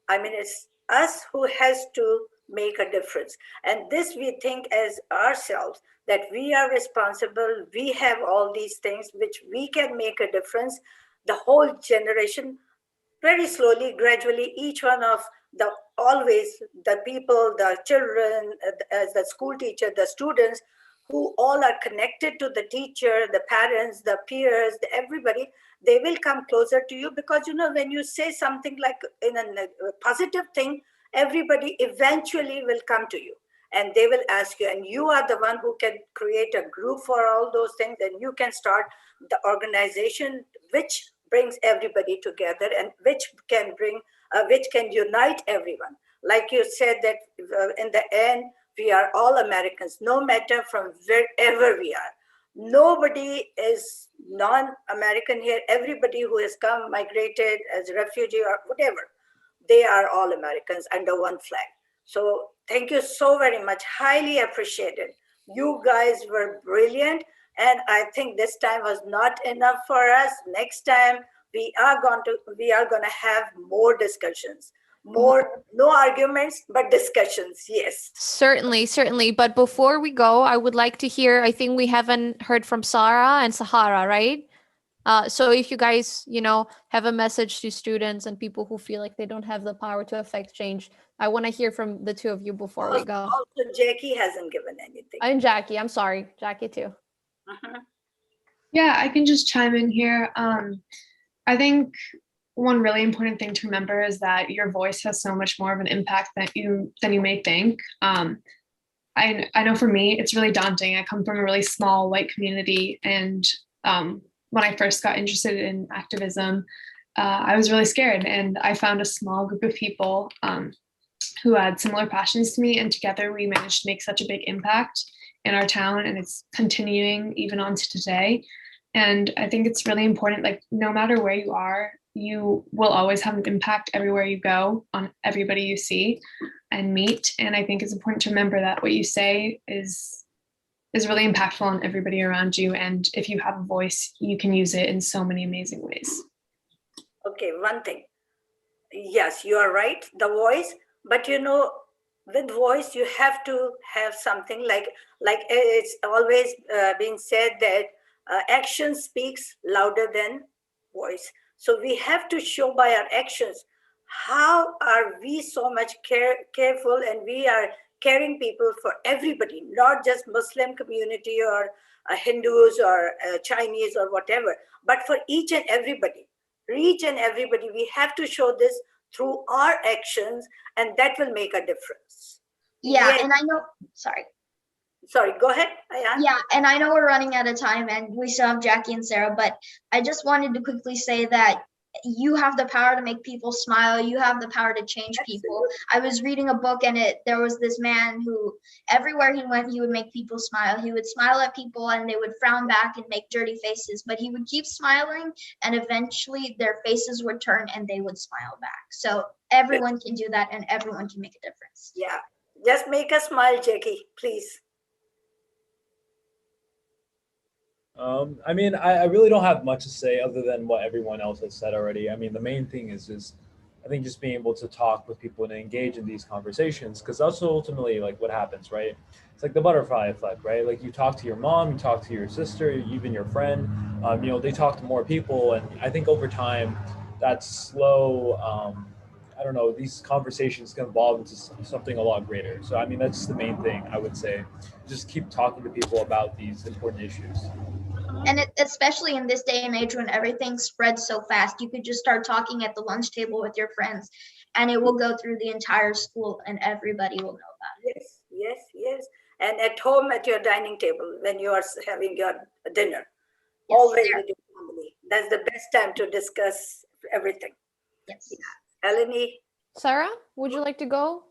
I mean, it's us who has to make a difference. And this we think as ourselves, that we are responsible. We have all these things which we can make a difference. The whole generation, very slowly, gradually, each one of always the people, the children, as the school teacher, the students, who all are connected to the teacher, the parents, the peers, everybody, they will come closer to you, because when you say something like in a positive thing, everybody eventually will come to you and they will ask you, and you are the one who can create a group for all those things, and you can start the organization which brings everybody together and which can unite everyone. Like you said, that in the end, we are all Americans, no matter from wherever we are. Nobody is non-American here. Everybody who has come, migrated as a refugee or whatever, they are all Americans under one flag. So thank you so very much. Highly appreciated. You guys were brilliant. And I think this time was not enough for us. Next time, we are going to have more discussions. No arguments, but discussions. Yes,
Certainly. But before we go, I would like to hear, I think we haven't heard from Sarah and Sahara, right? So if you guys, have a message to students and people who feel like they don't have the power to affect change, I want to hear from the two of you before we go.
Also, Jackie hasn't given anything.
I'm Jackie. I'm sorry. Jackie too.
Yeah, I can just chime in here. I think one really important thing to remember is that your voice has so much more of an impact than you may think. I know for me, it's really daunting. I come from a really small white community, and when I first got interested in activism, I was really scared, and I found a small group of people who had similar passions to me, and together we managed to make such a big impact in our town, and it's continuing even on to today. And I think it's really important, like no matter where you are, you will always have an impact everywhere you go on everybody you see and meet. And I think it's important to remember that what you say is really impactful on everybody around you. And if you have a voice, you can use it in so many amazing ways.
Okay, one thing. Yes, you are right, the voice, but you know, with voice, you have to have something like it's always being said that action speaks louder than voice. So we have to show by our actions how are we so much careful, and we are caring people for everybody, not just Muslim community or Hindus or Chinese or whatever, but for each and everybody. Each and everybody, we have to show this through our actions, and that will make a difference.
Yeah,
Yes.
and I know, sorry.
Sorry, go ahead, Ayan.
Yeah, and I know we're running out of time and we still have Jackie and Sarah, but I just wanted to quickly say that you have the power to make people smile. You have the power to change people. I was reading a book, and there was this man who everywhere he went, he would make people smile. He would smile at people and they would frown back and make dirty faces, but he would keep smiling, and eventually their faces would turn and they would smile back. So everyone can do that, and everyone can make a difference.
Yeah, just make us smile, Jackie, please.
I mean, I really don't have much to say other than what everyone else has said already. I mean, the main thing is I think just being able to talk with people and engage in these conversations, because that's ultimately like what happens, right? It's like the butterfly effect, right? Like you talk to your mom, you talk to your sister, even your friend, you know, they talk to more people. And I think over time, that slow, I don't know, these conversations can evolve into something a lot greater. So, I mean, that's the main thing I would say. Just keep talking to people about these important issues.
And especially in this day and age when everything spreads so fast, you could just start talking at the lunch table with your friends, and it will go through the entire school and everybody will know about it.
Yes, yes, yes. And at home at your dining table when you are having your dinner,
Yes,
always
there.
with your family. That's the best time to discuss everything.
Yes.
Eleni?
Sarah, would you like to go?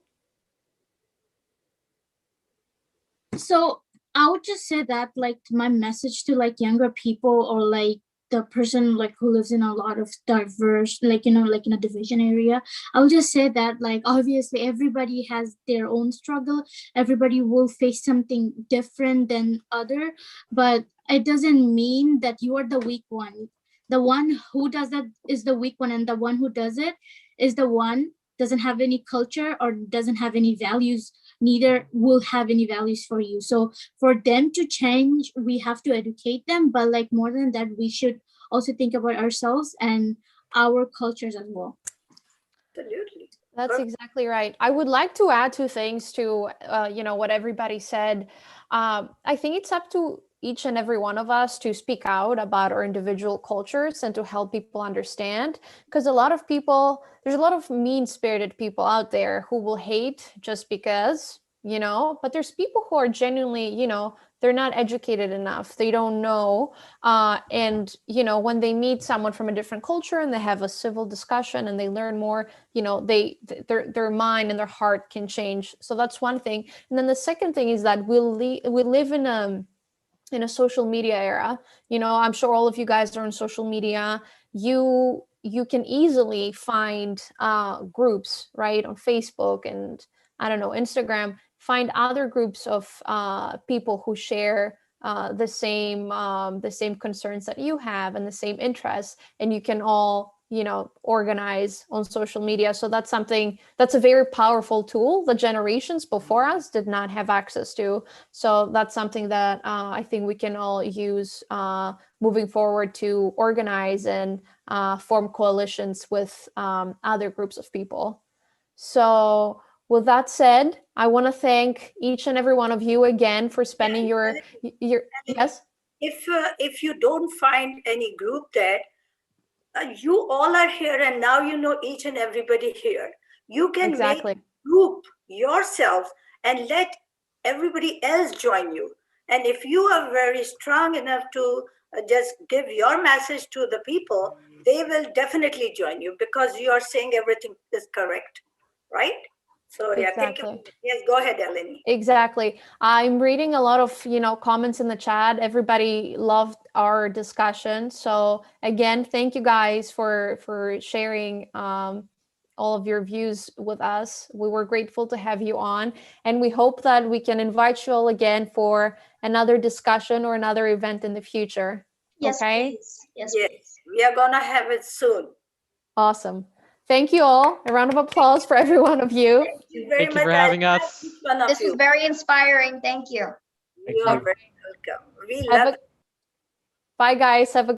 So I would just say that like my message to like younger people, or like the person like who lives in a lot of diverse, like, you know, like in a division area, I would just say that like obviously everybody has their own struggle. Everybody will face something different than other, but it doesn't mean that you are the weak one. The one who does that is the weak one, and the one who does it is the one doesn't have any culture or doesn't have any values, neither will have any values for you. So for them to change, we have to educate them, but like more than that, we should also think about ourselves and our cultures as well.
Absolutely.
That's exactly right. I would like to add two things to, you know, what everybody said. I think it's up to each and every one of us to speak out about our individual cultures and to help people understand, because a lot of people, there's a lot of mean-spirited people out there who will hate just because, you know, but there's people who are genuinely, you know, they're not educated enough. They don't know. And, you know, when they meet someone from a different culture and they have a civil discussion and they learn more, you know, their mind and their heart can change. So that's one thing. And then the second thing is that we live in a social media era. You know, I'm sure all of you guys are on social media. You can easily find groups, right, on Facebook and I don't know, Instagram. Find other groups of people who share the same concerns that you have and the same interests, and you can all, you know, organize on social media. So that's something that's a very powerful tool that generations before us did not have access to. So that's something that I think we can all use moving forward to organize and form coalitions with other groups of people. So with that said, I want to thank each and every one of you again for spending your yes.
If you don't find any group that you all are here, and now you know each and everybody here, you can
Exactly.
make a group yourself and let everybody else join you. And if you are very strong enough to just give your message to the people, they will definitely join you because you are saying everything is correct, right? So yeah,
Exactly.
yes, go ahead, Eleni.
Exactly. I'm reading a lot of, comments in the chat. Everybody loved our discussion. So again, thank you guys for sharing all of your views with us. We were grateful to have you on, and we hope that we can invite you all again for another discussion or another event in the future.
Yes,
Okay?
please. Yes,
Yes,
please.
we are gonna have it soon.
Awesome. Thank you all. A round of applause for every one of you.
Thank you very
Thank you
much.
for having
I love
us.
each one of
This was
you.
very inspiring. Thank you.
You are very welcome. We
Have
love
a- Bye, guys. Have a